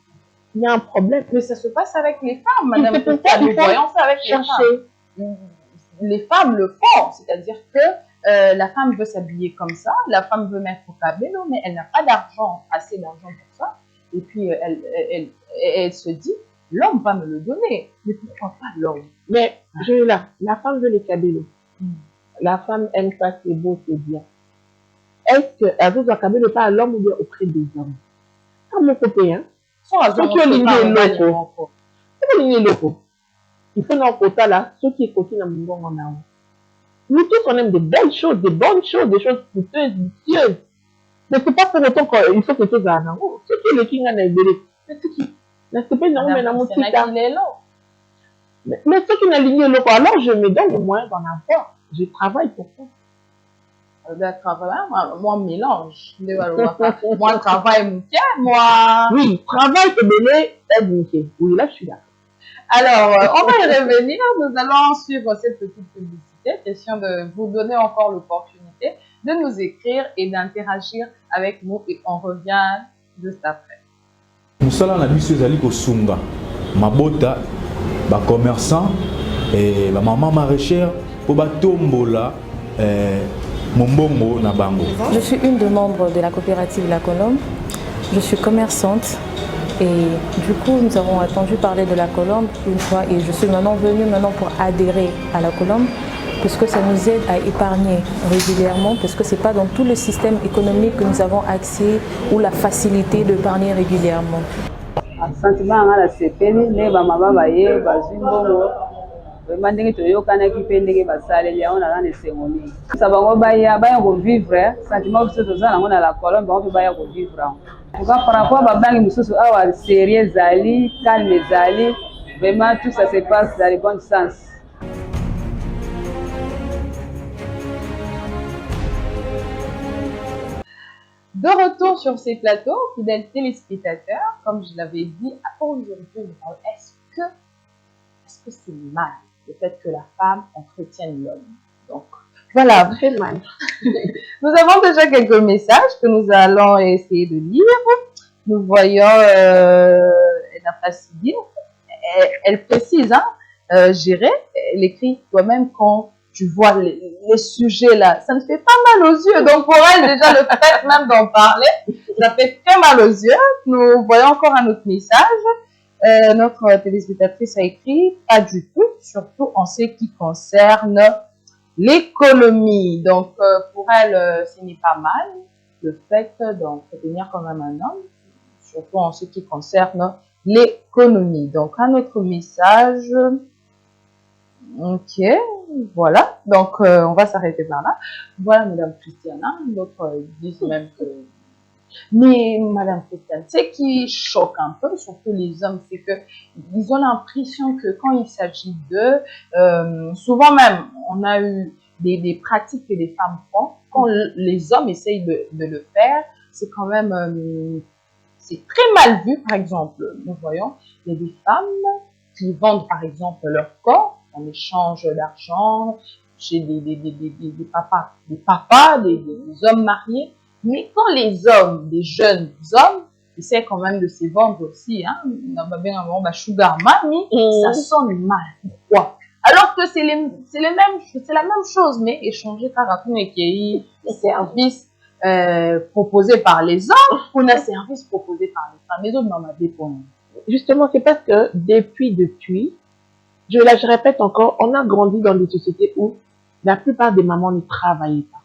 [SPEAKER 5] Il y a un problème.
[SPEAKER 1] Mais ça se passe avec les femmes, madame.
[SPEAKER 5] C'est pour ça
[SPEAKER 1] nous voyons ça avec les femmes. Les femmes le font, c'est-à-dire que la femme veut s'habiller comme ça, la femme veut mettre au cabello, mais elle n'a pas d'argent, assez d'argent pour ça. Et puis, elle se dit, l'homme va me le donner. Mais pourquoi pas l'homme?
[SPEAKER 5] Mais, la femme veut les cabellos. La femme aime ça, c'est beau, c'est bien. Est-ce qu'elle veut un cabello pas à l'homme ou bien auprès des hommes? Comme mon copain, hein. Ceux qui ont ligné locaux. Il faut dans le quota là, ceux qui écoutent dans le monde en haut. Nous tous, on aime des belles choses, des bonnes choses, des choses coûteuses, vicieuses. Mais c'est pas pour autant qu'il faut que tu aies un haut. Ceux qui le king en a aidé. Mais ceux qui n'a pas non, mais dans mon petit cas. Mais ceux qui n'ont ligné locaux, alors je me donne le moyen d'en avoir. Je travaille pour ça.
[SPEAKER 1] Moi, mélange. Moi, travail, mon pied, moi.
[SPEAKER 5] Oui, travail et donner aide mon pied. Oui, là, je suis là.
[SPEAKER 1] Alors, on va y revenir. Nous allons suivre cette petite publicité. Question de vous donner encore l'opportunité de nous écrire et d'interagir avec nous. Et on revient juste après.
[SPEAKER 2] Moussala na biso ezali kosunga mabota ba commerçant et ba maman maraîchère pour ba tombola mombongo na bango.
[SPEAKER 3] Je suis une des membres de la coopérative La Colombe. Je suis commerçante et du coup nous avons entendu parler de la Colombe une fois et je suis maintenant venue pour adhérer à la Colombe parce que ça nous aide à épargner régulièrement parce que ce n'est pas dans tout le système économique que nous avons accès ou la facilité d'épargner régulièrement.
[SPEAKER 4] Sentiment la sepeli ne bamama baye bazwi mbongo vraiment ndenge toyokanaki mpe ndenge basaleli yango na na esengo mingi sa bango baya kovivre sentiment biso toza nango na la Colombe bango mpe baya kovivre yango pourquoi par rapport babangi mosusu awa série ezali calme ezali vraiment tout ça se passe dans le bon sens.
[SPEAKER 1] De retour sur ces plateaux, fidèles téléspectateurs, comme je l'avais dit, aujourd'hui, est-ce que c'est mal le fait que la femme entretienne l'homme? Donc, voilà,
[SPEAKER 5] c'est mal.
[SPEAKER 1] Nous avons déjà quelques messages que nous allons essayer de lire. Nous voyons elle précise, hein, gérer, elle écrit toi-même quand tu vois les sujets là, ça ne fait pas mal aux yeux. Donc pour elle, déjà le fait même d'en parler, ça fait très mal aux yeux. Nous voyons encore un autre message. Notre téléspectatrice a écrit « Pas du tout, surtout en ce qui concerne l'économie ». Donc pour elle, ce n'est pas mal le fait d'entretenir quand même un homme, surtout en ce qui concerne l'économie. Donc un autre message... Ok, voilà. Donc, on va s'arrêter par là. Voilà, Madame Christiane. D'autres disent même que... Mais, Madame Christiane, ce qui choque un peu, surtout les hommes, c'est que ils ont l'impression que quand il s'agit d'eux, souvent même, on a eu des pratiques que les femmes font. Quand les hommes essayent de le faire, c'est quand même... c'est très mal vu, par exemple. Nous voyons, il y a des femmes qui vendent, par exemple, leur corps en échange d'argent chez des papas, des hommes mariés. Mais quand les hommes, des jeunes hommes, essaient quand même de se vendre aussi, hein, sugar mommy, ça sonne mal. Pourquoi? Alors que c'est la même chose, mais échanger par rapport à services proposés par les hommes ou un service proposé par les femmes. Les autres n'en avaient pas.
[SPEAKER 5] Justement, c'est parce que depuis, je répète encore, on a grandi dans des sociétés où la plupart des mamans ne travaillaient pas.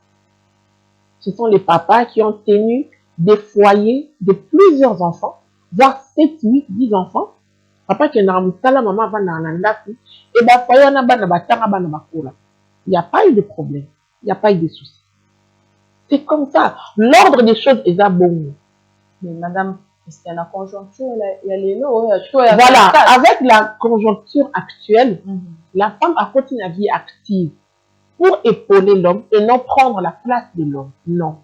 [SPEAKER 5] Ce sont les papas qui ont tenu des foyers de plusieurs enfants, voire 7, 8, 10 enfants. Papa qui est dans la maman va dans la et bah foyer on a il n'y a pas eu de problème, il n'y a pas eu de soucis. C'est comme ça. L'ordre des choses est bon.
[SPEAKER 1] Mais madame, est-ce qu'il y a la conjoncture, il y a les lots,
[SPEAKER 5] voilà, avec la conjoncture actuelle, la femme a continué la vie active pour épauler l'homme et non prendre la place de l'homme. Non.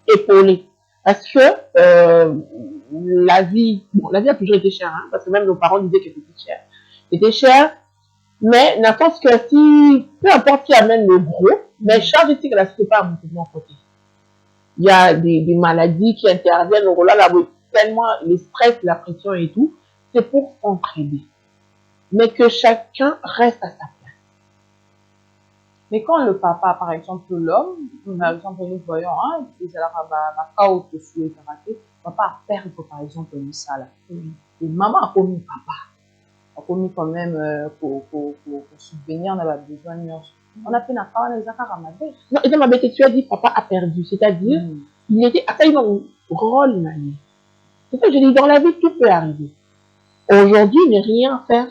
[SPEAKER 5] Épauler. Parce que la vie a toujours été chère, hein, parce que même nos parents disaient que c'était cher. C'était cher, mais n'a pas que si, peu importe qui amène le gros, mais charge ici que la société pas à mon côté. Il y a des maladies qui interviennent au là, tellement le stress, la pression et tout, c'est pour s'entraider. Mais que chacun reste à sa place.
[SPEAKER 1] Mais quand le papa, par exemple, l'homme, par exemple, nous voyons, hein, papa perd, par exemple, une salle. Et maman a commis papa. A commis quand même pour subvenir, on avait besoin de nous. On a fait la part des accords à ma bête.
[SPEAKER 5] Non, et dans ma bête, tu as dit papa a perdu. C'est-à-dire, il était à taille dans rôle. C'est ça que je dis, dans la vie, tout peut arriver. Aujourd'hui, ne rien faire,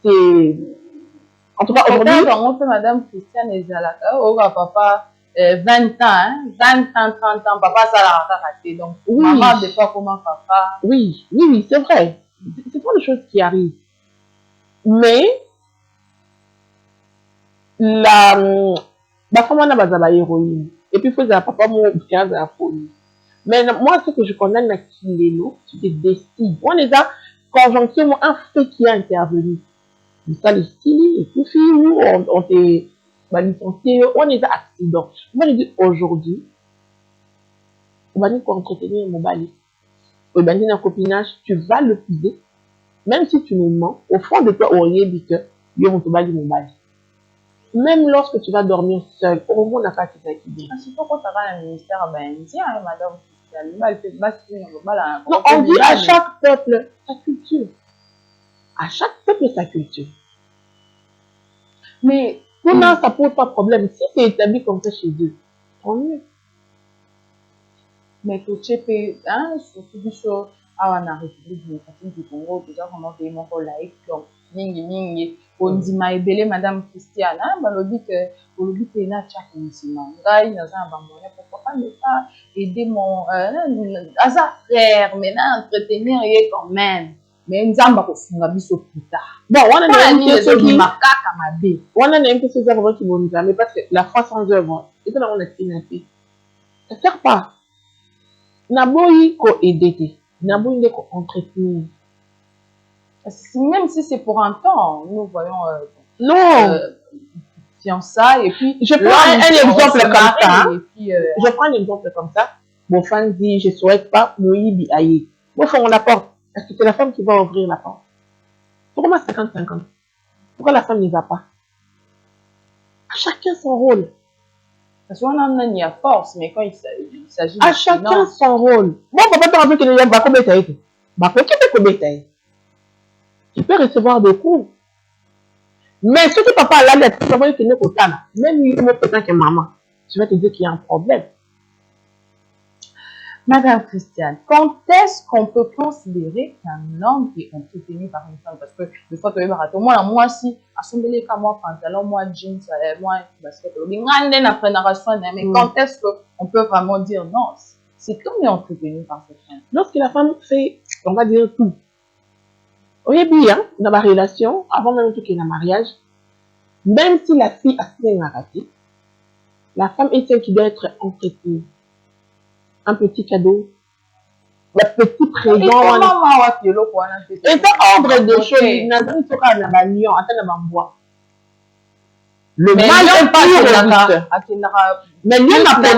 [SPEAKER 5] c'est. En tout cas, aujourd'hui.
[SPEAKER 1] On fait madame Christiane et Zalaka, oh, papa, 20 ans, hein, 20 ans, 30 ans, papa, ça l'a raté. Donc, oui. Maman, des fois, comment papa.
[SPEAKER 5] Oui, c'est vrai. C'est pas des choses qui arrivent. Mais, ma femme, on a pas héroïne. Et puis, il faut dire, papa, mon frère, la folie. Mais moi, ce que je condamne, c'est qu'il est là, tu te décides. On est là, conjoncturement, un fait qui a intervenu. Ça, le style, et tout, nous, on t'est licencié, on est à accident. Moi, je dis, aujourd'hui, on va dire qu'on entretenir mon balai. On va dire un copinage, tu vas le puiser. Même si tu nous mens, au fond de toi, on y dit que, yo, on te balai mon balai. Même lorsque tu vas dormir seul, au moins, on n'a pas qui s'acquitte.
[SPEAKER 1] C'est pas quand tu vas dans le ministère indien, madame.
[SPEAKER 5] Non, on dit à chaque peuple sa culture. À chaque peuple sa culture. Mais pour nous, ça pose pas de problème. Si c'est établi comme ça chez eux, tant mieux.
[SPEAKER 1] Mais pour Tchépé, hein, surtout du show, à la République démocratique du Congo, déjà comment pays mon rôle laïque, donc, on dit maïbélé, madame Christiane, hein, bah, on dit que, on dit que n'a tchak musulman, gaï, n'a pas abandonné, pourquoi pas ne pas aider mon, frère, mais entretenir, et quand même. Mais nous avons pas fait plus tard.
[SPEAKER 5] Bon, on a une question qui
[SPEAKER 1] vont
[SPEAKER 5] mais parce que la foi sans œuvre, c'est là on a financé. Ça ne sert pas. Naboyi ko aider, naboyi ko entretenir.
[SPEAKER 1] Même si c'est pour un temps, nous voyons
[SPEAKER 5] non
[SPEAKER 1] fiançailles et puis
[SPEAKER 5] je prends un exemple comme ça. Je prends un exemple comme ça. Mon fan dit je souhaite pas Moïbi aïe. Moi on la porte. Est-ce que c'est la femme qui va ouvrir la porte? Pourquoi 50-50? Pourquoi la femme n'y va pas? Chacun son rôle.
[SPEAKER 1] Parce qu'on en a force, mais quand il s'agit
[SPEAKER 5] de chacun son rôle. Moi, papa t'a rappelé qu'il y a pas combien de temps. Bah, qui peut combien de temps? Tu peux recevoir des coups. Mais si tu papa là, tu vas voir qu'il n'est pas là. Même il est peut-être que maman. Tu vas te dire qu'il y a un problème.
[SPEAKER 1] Madame Christiane, quand est-ce qu'on peut considérer qu'un homme est entretenu par une femme? Parce que des fois, tu es barato. Moi, si, à son bébé, comme moi, pantalon, moi, jeans, moi, basket, mais quand est-ce qu'on peut vraiment dire non? C'est comme il est entretenu par cette femme.
[SPEAKER 5] Lorsque la femme fait, on va dire tout. Au début, hein, dans ma relation, avant même qu'il y ait un mariage, même si la fille a fait un raté, la femme est celle qui doit être entretenue. Un petit cadeau, un petit présent. Et ça, ordre de choses, il n'a pas de bois. Le
[SPEAKER 1] Mais
[SPEAKER 5] mal est plus robuste. Mais lui, n'a pas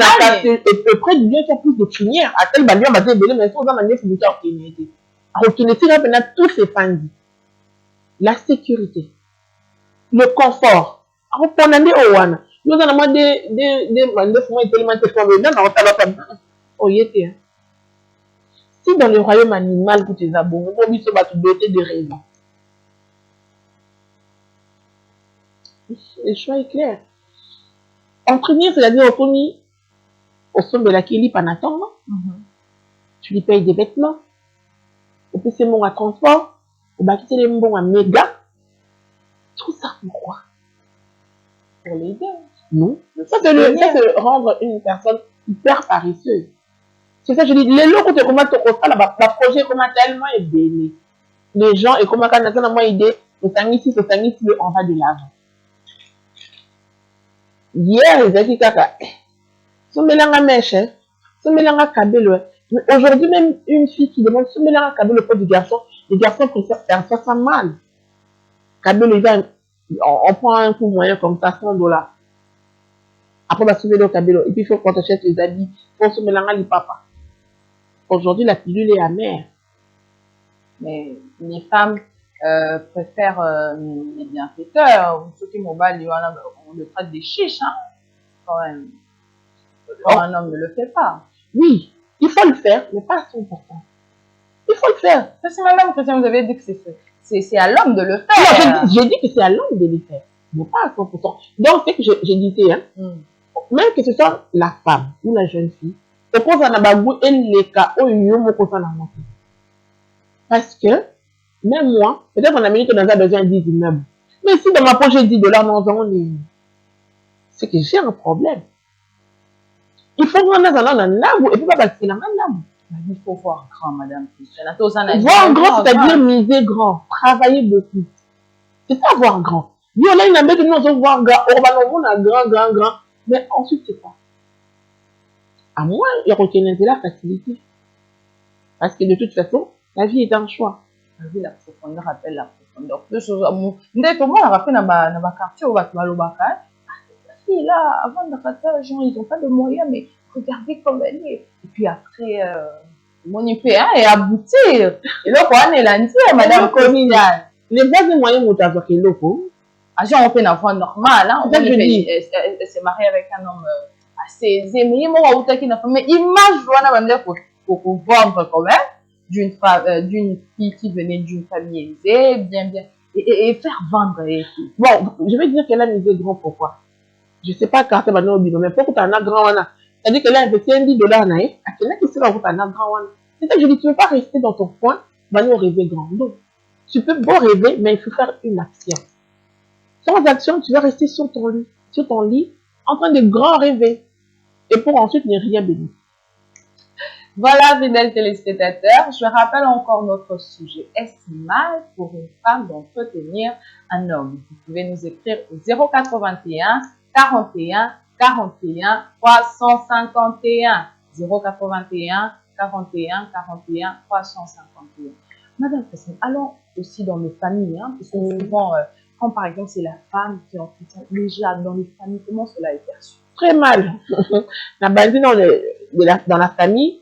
[SPEAKER 5] auprès de lui, il y a plus de crinière. À tel balion, on va dire, mais ça, on va manier, c'est du temps qui est. À reconnaître, il y a tous ces fans. La sécurité, le confort. À reconnaître, nous avons des mandats tellement téléphoniques. Oh, y était. Si dans le royaume animal, que tu es abonné, on dit que tu vas te doter de raisons. Le choix est clair. Entraîner, c'est-à-dire au son de la Kili Panaton, tu lui payes des vêtements, au plus c'est bon à transport, au bas quitter les bons à méga. Tout ça pourquoi?
[SPEAKER 1] Pour l'aider.
[SPEAKER 5] Non. Ça, c'est rendre une personne hyper paresseuse. C'est ça, je dis, les locaux, comment tu as là-bas, le projet, comment tellement est béni. Les gens, et comment quand on a moins idée, on va de l'avant. Hier, ils ont dit kaka, ce mélange mèche, ce mélange cabelo. Aujourd'hui, même une fille qui demande ce mélange cabelo pour du garçon, les garçons préfèrent ça mal. Cabelo, on prend un coup moyen comme ça, $100. Après, on va soulever le cabelo. Et puis, il faut qu'on achète les habits. Pour ce mélange, les papas. Aujourd'hui, la pilule est amère.
[SPEAKER 1] Mais les femmes préfèrent les bienfaiteurs. Ceux qui mobile, on le traite des chiches, hein, quand même. Un homme ne le fait pas.
[SPEAKER 5] Oui, il faut le faire, mais pas à 100%. Il faut le faire.
[SPEAKER 1] Ça, c'est madame Christian, vous avez dit que c'est à l'homme de le faire.
[SPEAKER 5] Non, j'ai dit que c'est à l'homme de le faire, mais pas à 100%. Donc, c'est que j'ai dit, hein, même que ce soit la femme ou la jeune fille, parce que, même moi, peut-être qu'on a mis que dans un besoin 10 immeubles. Mais si dans ma poche j'ai $10, non, c'est que j'ai un problème. Il faut voir dans un arbre et puis pas passer dans un arbre.
[SPEAKER 1] Il faut voir grand, madame Christiane.
[SPEAKER 5] Voir grand, c'est-à-dire miser grand, travailler beaucoup. C'est ça, voir grand. Nous, on a une ambiance que nous allons voir grand. Mais ensuite, c'est quoi? À moi, il reconnaît la facilité. Parce que de toute façon, la vie est un choix.
[SPEAKER 1] La vie, la profondeur appelle la profondeur. Deux choses. Pour moi, on a fait dans ma quartier, on va te la fille là, avant de faire ça, gens, ils n'ont pas de moyens, mais regardez comme elle est. Et puis après, mon IP et aboutir. Et là, on est là, madame Communale.
[SPEAKER 5] Les voisins moyens vont avoir quel loco.
[SPEAKER 1] Agent, on fait un enfant normal, hein. Elle s'est mariée avec un homme assez aisé, mais il m'a oublié qu'il n'a pas. Mais image, voilà, pour vendre quand même d'une fille qui venait d'une famille aisée, bien, et faire vendre.
[SPEAKER 5] Bon, je vais dire qu'elle a misé grand pourquoi. Je ne sais pas quand c'est maintenant au bidon, mais pourquoi tu as un grand wana? C'est-à-dire qu'elle a investi $10, à quelqu'un qui sera un grand wana. C'est ça que je dis, tu ne peux pas rester dans ton coin, maintenant rêver grand. Non. Tu peux beau rêver, mais il faut faire une action. Sans action, tu vas rester sur ton lit, en train de grand rêver. Et pour ensuite ne rien bénir.
[SPEAKER 1] Voilà, fidèles téléspectateurs, je rappelle encore notre sujet. Est-ce mal pour une femme d'entretenir un homme? Vous pouvez nous écrire au 081 41 41 351. 081 41 41 351. Madame Christine, allons aussi dans les familles, hein, parce que souvent, quand par exemple c'est la femme qui entretient, déjà dans les familles, comment cela est perçu?
[SPEAKER 5] Très mal. La base dans la famille,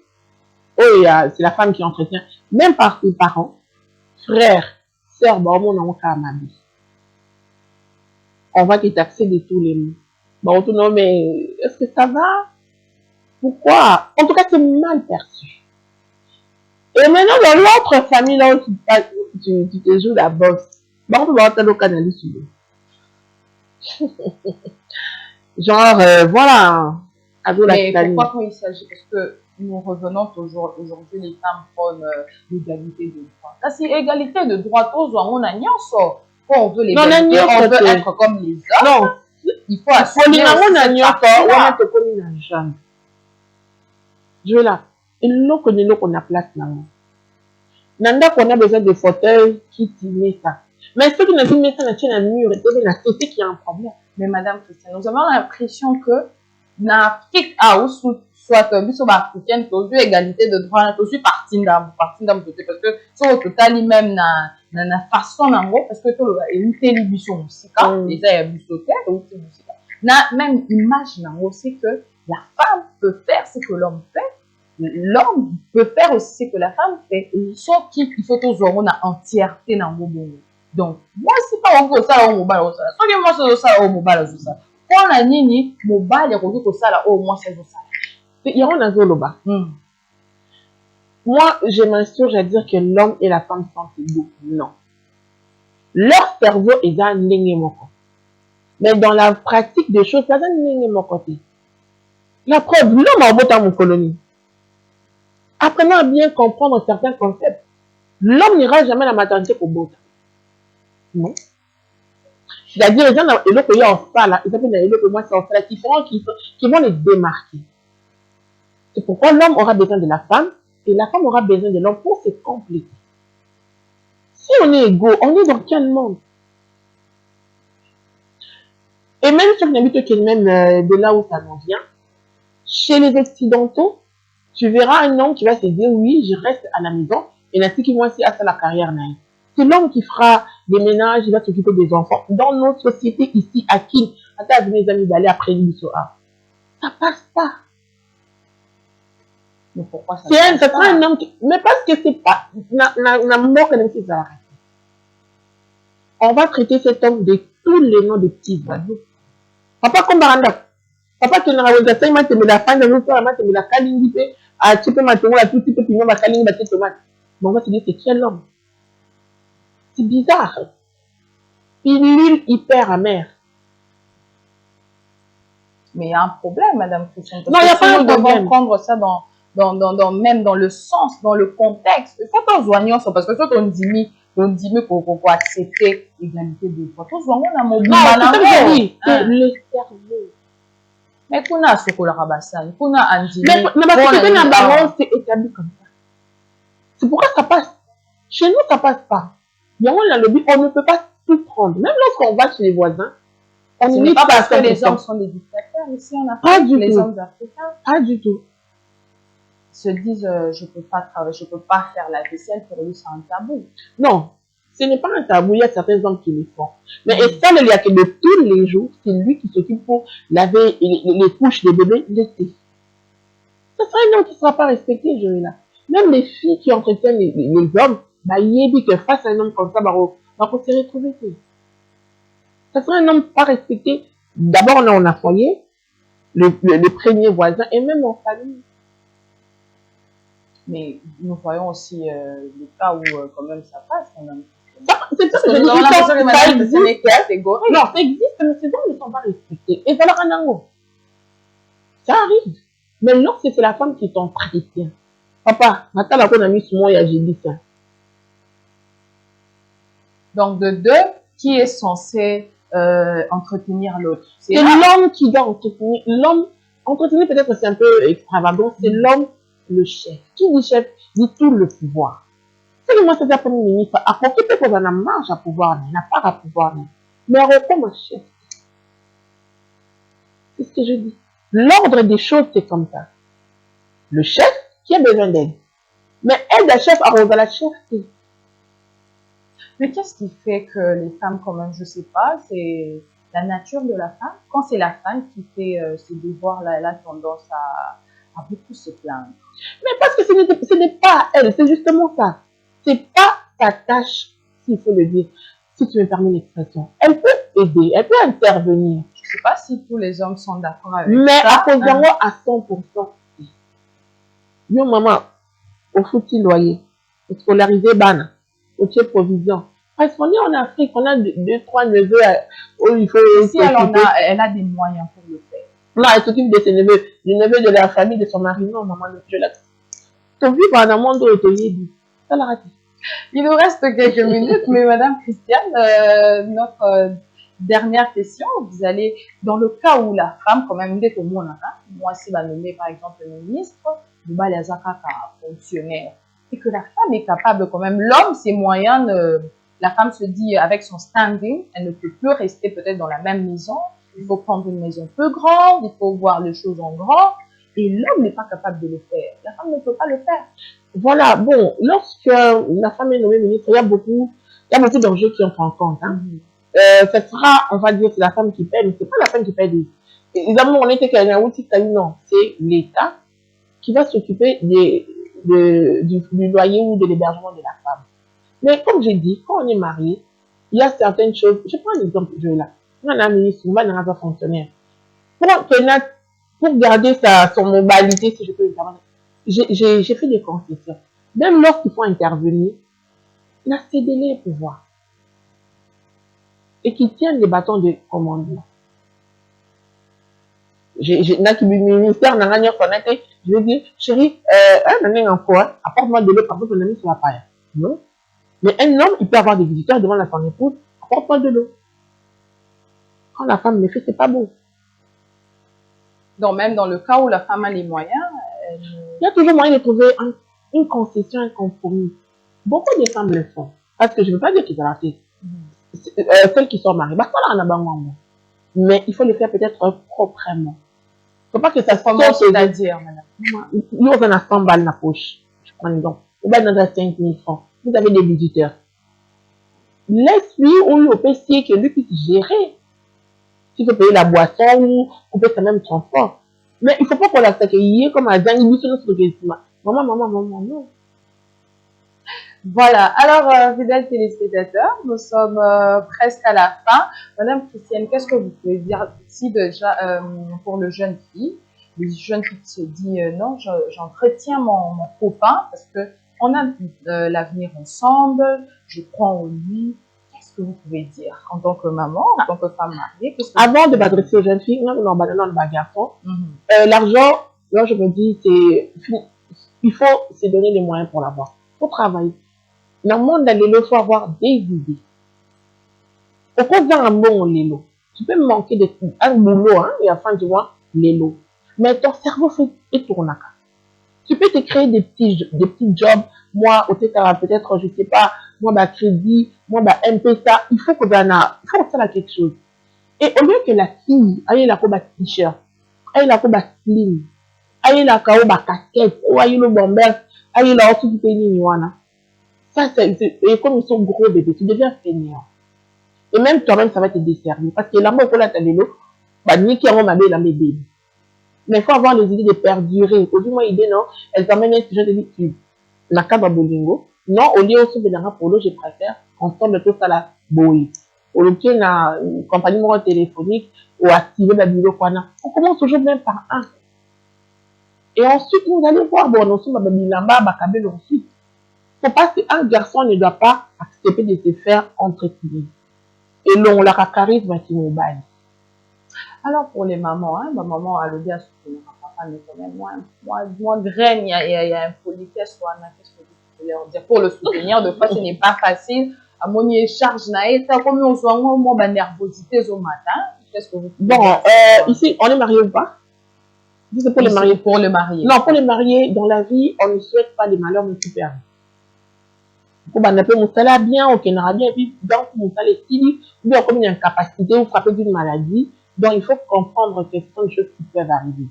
[SPEAKER 5] c'est la femme qui entretient, même par ses parents, frères, sœurs, on va te taxer de tous les mots. Bon, non, mais est-ce que ça va? Pourquoi? En tout cas, c'est mal perçu. Et maintenant, dans l'autre famille, là où tu te joues la bosse, on peut voir le canal dessus. Genre, voilà.
[SPEAKER 1] Mais pourquoi quand il s'agit? Parce que nous revenons toujours, aujourd'hui, les femmes prônent l'égalité de droit. Là, c'est égalité de droit aux hommes, on a rien sort. Quand on veut l'égalité, on veut être comme les hommes. Non. Il faut assumer
[SPEAKER 5] je là, on a place là. Nanda qu'on a besoin de fauteuils qui tiennent ça. Mais ceux qui n'ont pas mis ça dans le mur, c'est qu'il y a un problème.
[SPEAKER 1] Mais madame Christiane, nous avons l'impression que dans l'Afrique, soit biso ba africaine to ju égalité de droit to suis partie d'am côté parce que so total même na façon nango parce que to lo eliteli biso musika déjà ya biso te ou musika na même image nango c'est que la femme peut faire ce que l'homme fait. L'homme peut faire aussi ce que la femme fait, sauf qu'il faut toujours une entièreté dans le monde. Donc, moi, si pas on ça au mobile, ça. Soit que moi, c'est ça au mobile, ça. Quand la nini, mobile, il y a ça au moins, c'est ça.
[SPEAKER 5] Il y a un azoloba. Moi, je m'insurge à dire que l'homme et la femme sont égaux. Non. Leur cerveau est dans l'engemoko. Mais dans la pratique des choses, ça donne l'engemoko. La preuve, l'homme a beau dans mon colonie. Apprenons à bien comprendre certains concepts. L'homme n'ira jamais à la maternité pour beau. Non. C'est-à-dire, les gens, et l'autre, il y a en salle, ils appellent les autres, moi, c'est en salle, qui vont les démarquer. C'est pourquoi l'homme aura besoin de la femme et la femme aura besoin de l'homme pour se compléter. Si on est égaux, on est dans quel monde? Et même ceux qui n'habitent que même de là où ça nous vient, chez les Occidentaux, tu verras un homme qui va se dire oui, je reste à la maison et là, qui vont essayer à faire la carrière. C'est l'homme qui fera des ménages, il va s'occuper des enfants. Dans notre société ici, à qui, attends, mes amis d'aller après l'histoire, ça passe pas.
[SPEAKER 1] Mais pourquoi ça
[SPEAKER 5] ça sera un homme qui, mais parce que c'est pas, on va traiter cet homme de tous les noms de petits oiseaux. Papa comme Baranda. Papa qui n'a pas ça, il m'a tenu la fin de l'autre, il m'a tenu la calingue, à tu peux m'attendre à tout petit peu, puis ma calingue, ma tomate. Bon, on va se dire, c'est quel homme? C'est bizarre. Pilule hyper amère.
[SPEAKER 1] Mais il y a un problème, Madame Christiane.
[SPEAKER 5] Non, il n'y a pas un problème.
[SPEAKER 1] Nous devons prendre ça même dans le sens, dans le contexte. Il faut qu'on joigne ça, parce que soit on dit pour accepter l'égalité de droits. Tous on a mon
[SPEAKER 5] non, c'est le cerveau.
[SPEAKER 1] Mais qu'on a ce qu'on a rabassé, qu'on a un
[SPEAKER 5] mais c'est établi comme ça. C'est pourquoi ça passe. Chez nous, ça passe pas. On ne peut pas tout prendre. Même lorsqu'on va chez les voisins, on
[SPEAKER 1] n'est pas parce que les hommes sont des dictateurs. Ici, on a
[SPEAKER 5] pas du
[SPEAKER 1] les
[SPEAKER 5] tout.
[SPEAKER 1] hommes africains.
[SPEAKER 5] Pas du tout.
[SPEAKER 1] Se disent, je peux pas travailler, je peux pas faire la vaisselle, pour eux, c'est un tabou.
[SPEAKER 5] Non, ce n'est pas un tabou. Il y a certains hommes qui le font. Mais et ça, il y a que de tous les jours, c'est lui qui s'occupe pour laver les couches des bébés l'été. Ce sera un homme qui ne sera pas respecté, je là. Même les filles qui entretiennent les hommes, bah, il dit que face à un homme comme ça, bah, on va se retrouver. Ce sera un homme pas respecté. D'abord, on a foyer, le premier voisin, et même en famille.
[SPEAKER 1] Mais nous voyons aussi le cas où quand même ça passe.
[SPEAKER 5] C'est ça que je dis, ça existe. Non, ça existe, mais ces hommes ne sont pas respectés. Et ça leur en a. Ça arrive. Mais lorsque c'est la femme qui t'entretient, papa, maintenant la a mis sur moi, j'ai dit ça.
[SPEAKER 1] Donc de deux, qui est censé entretenir l'autre?
[SPEAKER 5] C'est l'homme qui doit entretenir. L'homme, entretenir peut-être c'est un peu extravagant, c'est l'homme, le chef. Qui dit chef, dit tout le pouvoir. C'est que moi, c'est la première ministre. À côté, peut-être qu'on a marge à pouvoir, on n'a pas à pouvoir. Mais on reprend un chef. C'est ce que je dis. L'ordre des choses, c'est comme ça. Le chef qui a besoin d'aide. Mais aide la chef arrose à la chef.
[SPEAKER 1] Mais qu'est-ce qui fait que les femmes, quand même, je sais pas, c'est la nature de la femme. Quand c'est la femme qui fait ses devoirs, là, elle a tendance à beaucoup se plaindre.
[SPEAKER 5] Mais parce que ce n'est pas elle, c'est justement ça. C'est pas sa tâche, s'il faut le dire, si tu me permets l'expression. Elle peut aider, elle peut intervenir.
[SPEAKER 1] Je sais pas si tous les hommes sont d'accord avec
[SPEAKER 5] mais
[SPEAKER 1] ça.
[SPEAKER 5] Mais à cause de moi, à 100%. Yo, maman, au foutu loyer, au scolarisé ban, au tiers provision. Parce qu'on est en Afrique, on a 2-3 neveux où il faut...
[SPEAKER 1] Si elle a des moyens pour le faire.
[SPEAKER 5] Non, elle s'occupe de ses neveux, du neveu de la famille de son mari. Non, maman, je l'ai. Tu vis dans un monde où tu es dit. Ça l'a raté.
[SPEAKER 1] Il nous reste quelques minutes, mais Madame Christiane, notre dernière question, vous allez, dans le cas où la femme, quand même, dès que moi, si va nommer par exemple le ministre, du Balazaka fonctionnaire, et que la femme est capable quand même, l'homme, ses moyens, la femme se dit avec son standing, elle ne peut plus rester peut-être dans la même maison, il faut prendre une maison plus grande, il faut voir les choses en grand, et l'homme n'est pas capable de le faire. La femme ne peut pas le faire.
[SPEAKER 5] Voilà, bon, lorsque la femme est nommée ministre, il y a beaucoup d'enjeux qui entrent en compte. Hein. Ce sera, on va dire, c'est la femme qui paie, mais c'est pas la femme qui paie des... Évidemment, on était qu'à non, c'est l'État qui va s'occuper du loyer ou de l'hébergement de la femme. Mais comme j'ai dit, quand on est marié, il y a certaines choses. Je prends un exemple, je là. On a un ministre, on va dans un fonctionnaire. Pour garder son mobilité, si je peux le permettre, j'ai fait des concessions. Même lorsqu'il faut intervenir, il a cédé les pouvoirs. Et qui tiennent les bâtons de commandement. Ministère, je vais dire, chérie, apporte-moi de l'eau, par exemple, on a mis sur la paille. Non. Mais un homme, il peut avoir des visiteurs devant la son épouse, apporte-moi de l'eau. Quand la femme le fait, c'est pas beau.
[SPEAKER 1] Donc, même dans le cas où la femme a les moyens,
[SPEAKER 5] il y a toujours moyen de trouver une concession, un compromis. Beaucoup de femmes le font. Parce que je ne veux pas dire qu'ils ont raté. Celles qui sont mariées, mais il faut le faire peut-être proprement. Il ne faut pas que ça se fasse.
[SPEAKER 1] C'est-à-dire, madame.
[SPEAKER 5] Nous, on a 100 balles dans la poche. Je prends un exemple. On va dans 5 000 francs. Vous avez des visiteurs. Laisse-lui ou lui au PC que lui puisse gérer. S'il faut payer la boisson ou couper sa même transport. Mais il ne faut pas qu'on la s'accueille comme un dingue sur notre question. Maman, non.
[SPEAKER 1] Voilà. Alors, fidèles téléspectateurs, nous sommes presque à la fin. Madame Christiane, qu'est-ce que vous pouvez dire ici déjà pour le jeune fille? Le jeune fille qui se dit non, j'entretiens mon copain parce que on a l'avenir ensemble, je crois en lui. Qu'est-ce que vous pouvez dire en tant que maman, en tant que femme mariée?
[SPEAKER 5] Avant de m'adresser aux jeunes filles, non, garçon, l'argent, là je me dis, il faut se donner les moyens pour l'avoir. Il faut travailler. Dans le monde, il faut avoir des idées. Au cours d'un bon l'élo, tu peux manquer un boulot, hein, et à la fin tu vois l'élo. Mais ton cerveau fait tourner. Tu peux te créer des petits jobs. Moi, au peut-être, je sais pas, moi, crédit, moi, MPSA. Il faut que ça a quelque chose. Et au lieu que la fille aille la coba t-shirt, aille la coba slim, aille la coba casquette, ou aille le bomber, aille la autre pays ça, et comme ils sont gros bébés, tu deviens fainéant. Et même toi-même, ça va te desservir. Parce que là-bas, quand tu as l'élo, ni qui a ma bébé. Mais il faut avoir les idées de perdurer. Aujourd'hui, moi, idée, non, elles amènent un sujet de YouTube. La caba bolingo. Non, au lieu aussi de la polo, je préfère ensemble tout ça là, boy. Au lieu de la compagnie téléphonique ou activer la vidéo qu'on a. On commence toujours même par un. Et ensuite, vous allez voir, bon, nous sommes à ensuite. Faut pas qu'un garçon ne doit pas accepter de se faire entretenir. Et l'on la charisme qui nous baille.
[SPEAKER 1] Alors pour les mamans, hein, ma maman a le bien soutenir papa, mais quand même moins graine, il y a un politesse ou un qu'est-ce que vous pouvez leur dire pour le soutenir. De fois, ce n'est pas facile. À mon charge naïf, comme on soit moins nervosité au matin. Qu'est-ce que vous pouvez dire?
[SPEAKER 5] Ici, on est marié ou pas? C'est pour les mariés.
[SPEAKER 1] Pour les mariés.
[SPEAKER 5] Non, pour les mariés, dans la vie, on ne souhaite pas les malheurs multiples. Pour mon salaire bien, ok, n'aura bien, et puis, donc, mon salaire stylé, ou bien comme une incapacité ou frappé d'une maladie, donc il faut comprendre que ce sont des choses qui peuvent arriver.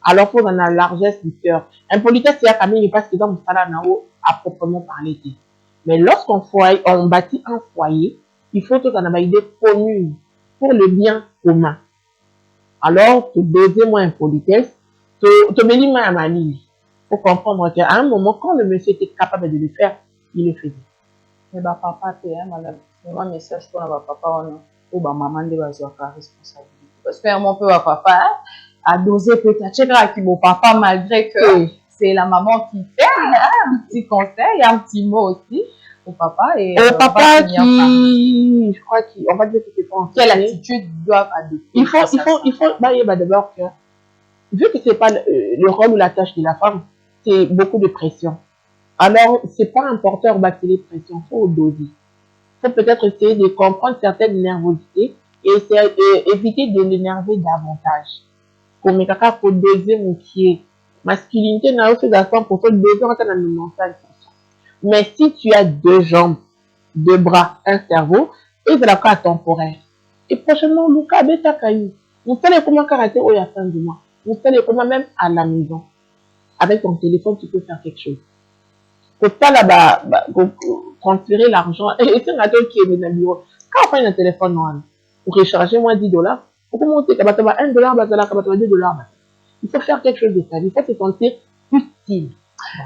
[SPEAKER 5] Alors, il faut dans la largesse du cœur. Impolitesse, c'est quand même parce que dans mon salaire, à proprement parler. Mais lorsqu'on bâtit un foyer, il faut que on ait une idée commune pour le bien commun. Alors, te doser moins impolitesse, te mêler moins à ma ligne. Pour comprendre qu'à un moment, quand le monsieur était capable de le faire, il le faisait.
[SPEAKER 1] Mais papa, madame, moi, message pour papa, ou maman de la responsabilité. Parce que mon peu papa a dosé peut-être qui mon papa, malgré que c'est la maman qui fait un petit conseil, un petit mot aussi au papa. Et
[SPEAKER 5] papa qui, je crois qu'on va dire que c'est pas
[SPEAKER 1] quelle attitude doivent adopter.
[SPEAKER 5] Il faut d'abord que, vu que c'est pas le rôle ou la tâche de la femme, c'est beaucoup de pression. Alors, c'est pas un porteur battre les pressions, il faut doser. Il faut peut-être essayer de comprendre certaines nervosités et éviter de l'énerver davantage. Comme il faut doser mon pied. Masculinité n'a aussi à 100% doser quand on a une mental. Mais si tu as 2 jambes, 2 bras, un cerveau, et c'est la cas temporaire. Et prochainement, Luka Beta Kayu. Vous savez comment karaté au fin du mois. Pour faire les paiements même à la maison. Avec ton téléphone, tu peux faire quelque chose. Pour ça, là-bas, transférer l'argent. Et c'est un gâteau qui est dans le bureau. Quand on prend un téléphone, non, pour recharger moins $10, pour monter, $1, $2. Il faut faire quelque chose de ça. Il faut se sentir utile.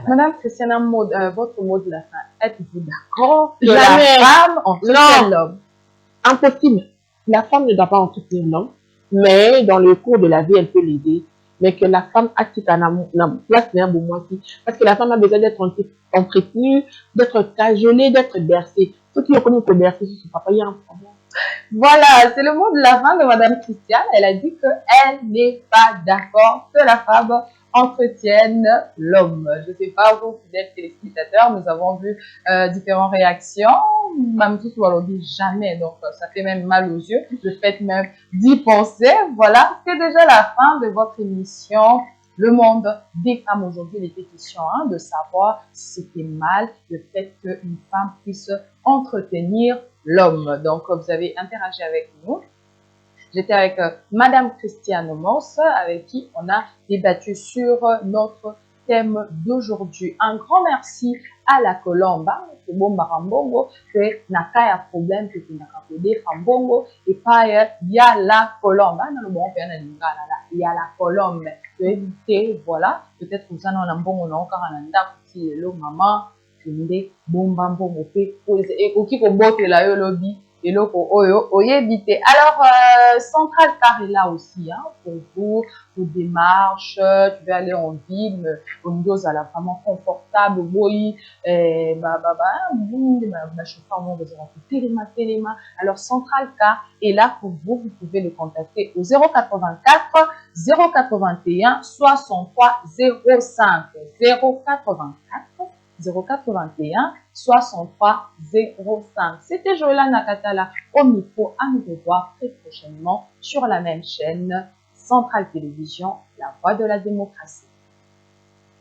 [SPEAKER 1] Madame Christiane, votre mot de la fin, êtes-vous d'accord que
[SPEAKER 5] Jamais.
[SPEAKER 1] la femme entretient l'homme?
[SPEAKER 5] Impossible. La femme ne doit pas entretenir l'homme, mais dans le cours de la vie, elle peut l'aider. Mais que la femme a une place d'un bon mois. Parce que la femme a besoin d'être entretenue, d'être cajolée, d'être bercée. Ceux qui ont connu que bercer, ce ne pas y a un problème.
[SPEAKER 1] Voilà, c'est le mot de la fin de Madame Christiane. Elle a dit qu'elle n'est pas d'accord que la femme entretienne l'homme. Je ne sais pas, vous, fidèles téléspectateurs, nous avons vu différentes réactions. Même tout on le dit jamais, donc ça fait même mal aux yeux. Le fait même d'y penser. Voilà, c'est déjà la fin de votre émission. Le monde des femmes aujourd'hui, il était question de savoir si c'était mal le fait qu'une femme puisse entretenir l'homme. Donc, vous avez interagi avec nous. J'étais avec Madame Christiane Morse, avec qui on a débattu sur notre thème d'aujourd'hui. Un grand merci à la Colombe, que bon Barambongo, que n'a pas de problème, que n'a pas de Fambongo, et pas il y a la Colombe. Dans le bon il y a la Colombe. Éviter, voilà, peut-être que vous en avez un bon, on a encore un anda, petit le maman, je me dis, bon, bon, et qui qu'on botte là, le lobby. Et là, éviter. Alors, Central Car est là aussi, pour vous, vos démarches, tu veux aller en ville, au niveau à la vraiment confortable, oui, chauffeur, on va téléma. Alors, Central Car est là pour vous, vous pouvez le contacter au 084 081 63 05 084 081 63 05. C'était Joëlla Nakatala au micro. À nous revoir très prochainement sur la même chaîne Centrale Télévision, la voix de la démocratie.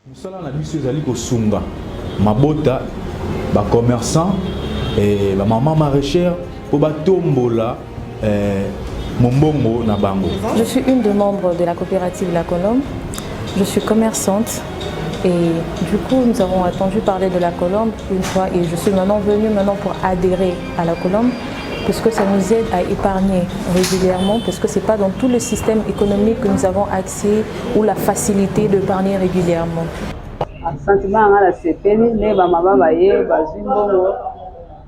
[SPEAKER 2] Nous na biso ezali kosunga mabota ba commerçant et ba maman maraîchère pour ba tombola mombongo na bango.
[SPEAKER 3] Je suis une des membres de la coopérative La Colombe. Je suis commerçante. Et du coup, nous avons entendu parler de la Colombe une fois et je suis maintenant venue pour adhérer à la Colombe parce que ça nous aide à épargner régulièrement parce que ce n'est pas dans tout le système économique que nous avons accès ou la facilité d'épargner régulièrement.
[SPEAKER 4] Sentiment la sepeli ne bamama baye bazimbongo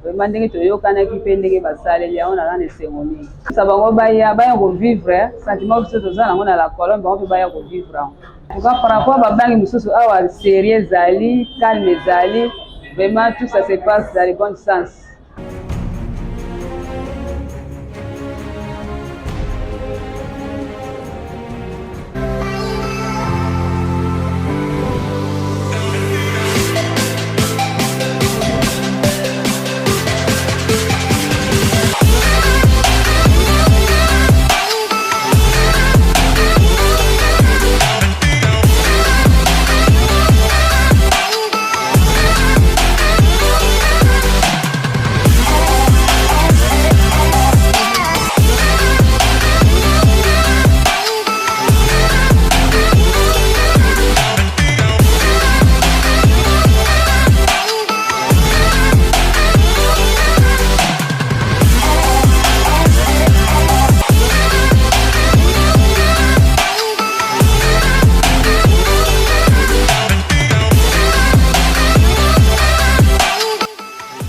[SPEAKER 4] vraiment ndenge toyokana kipendeke basaleli yango na na esengomi sa bango baya kovivre sentiment biso toza nango na la Colombe bango mpe baya kovivre yango. En tout cas, par rapport à Babangi Moussous, sérieux Zali, calme Zali, vraiment tout ça se passe dans le bon sens.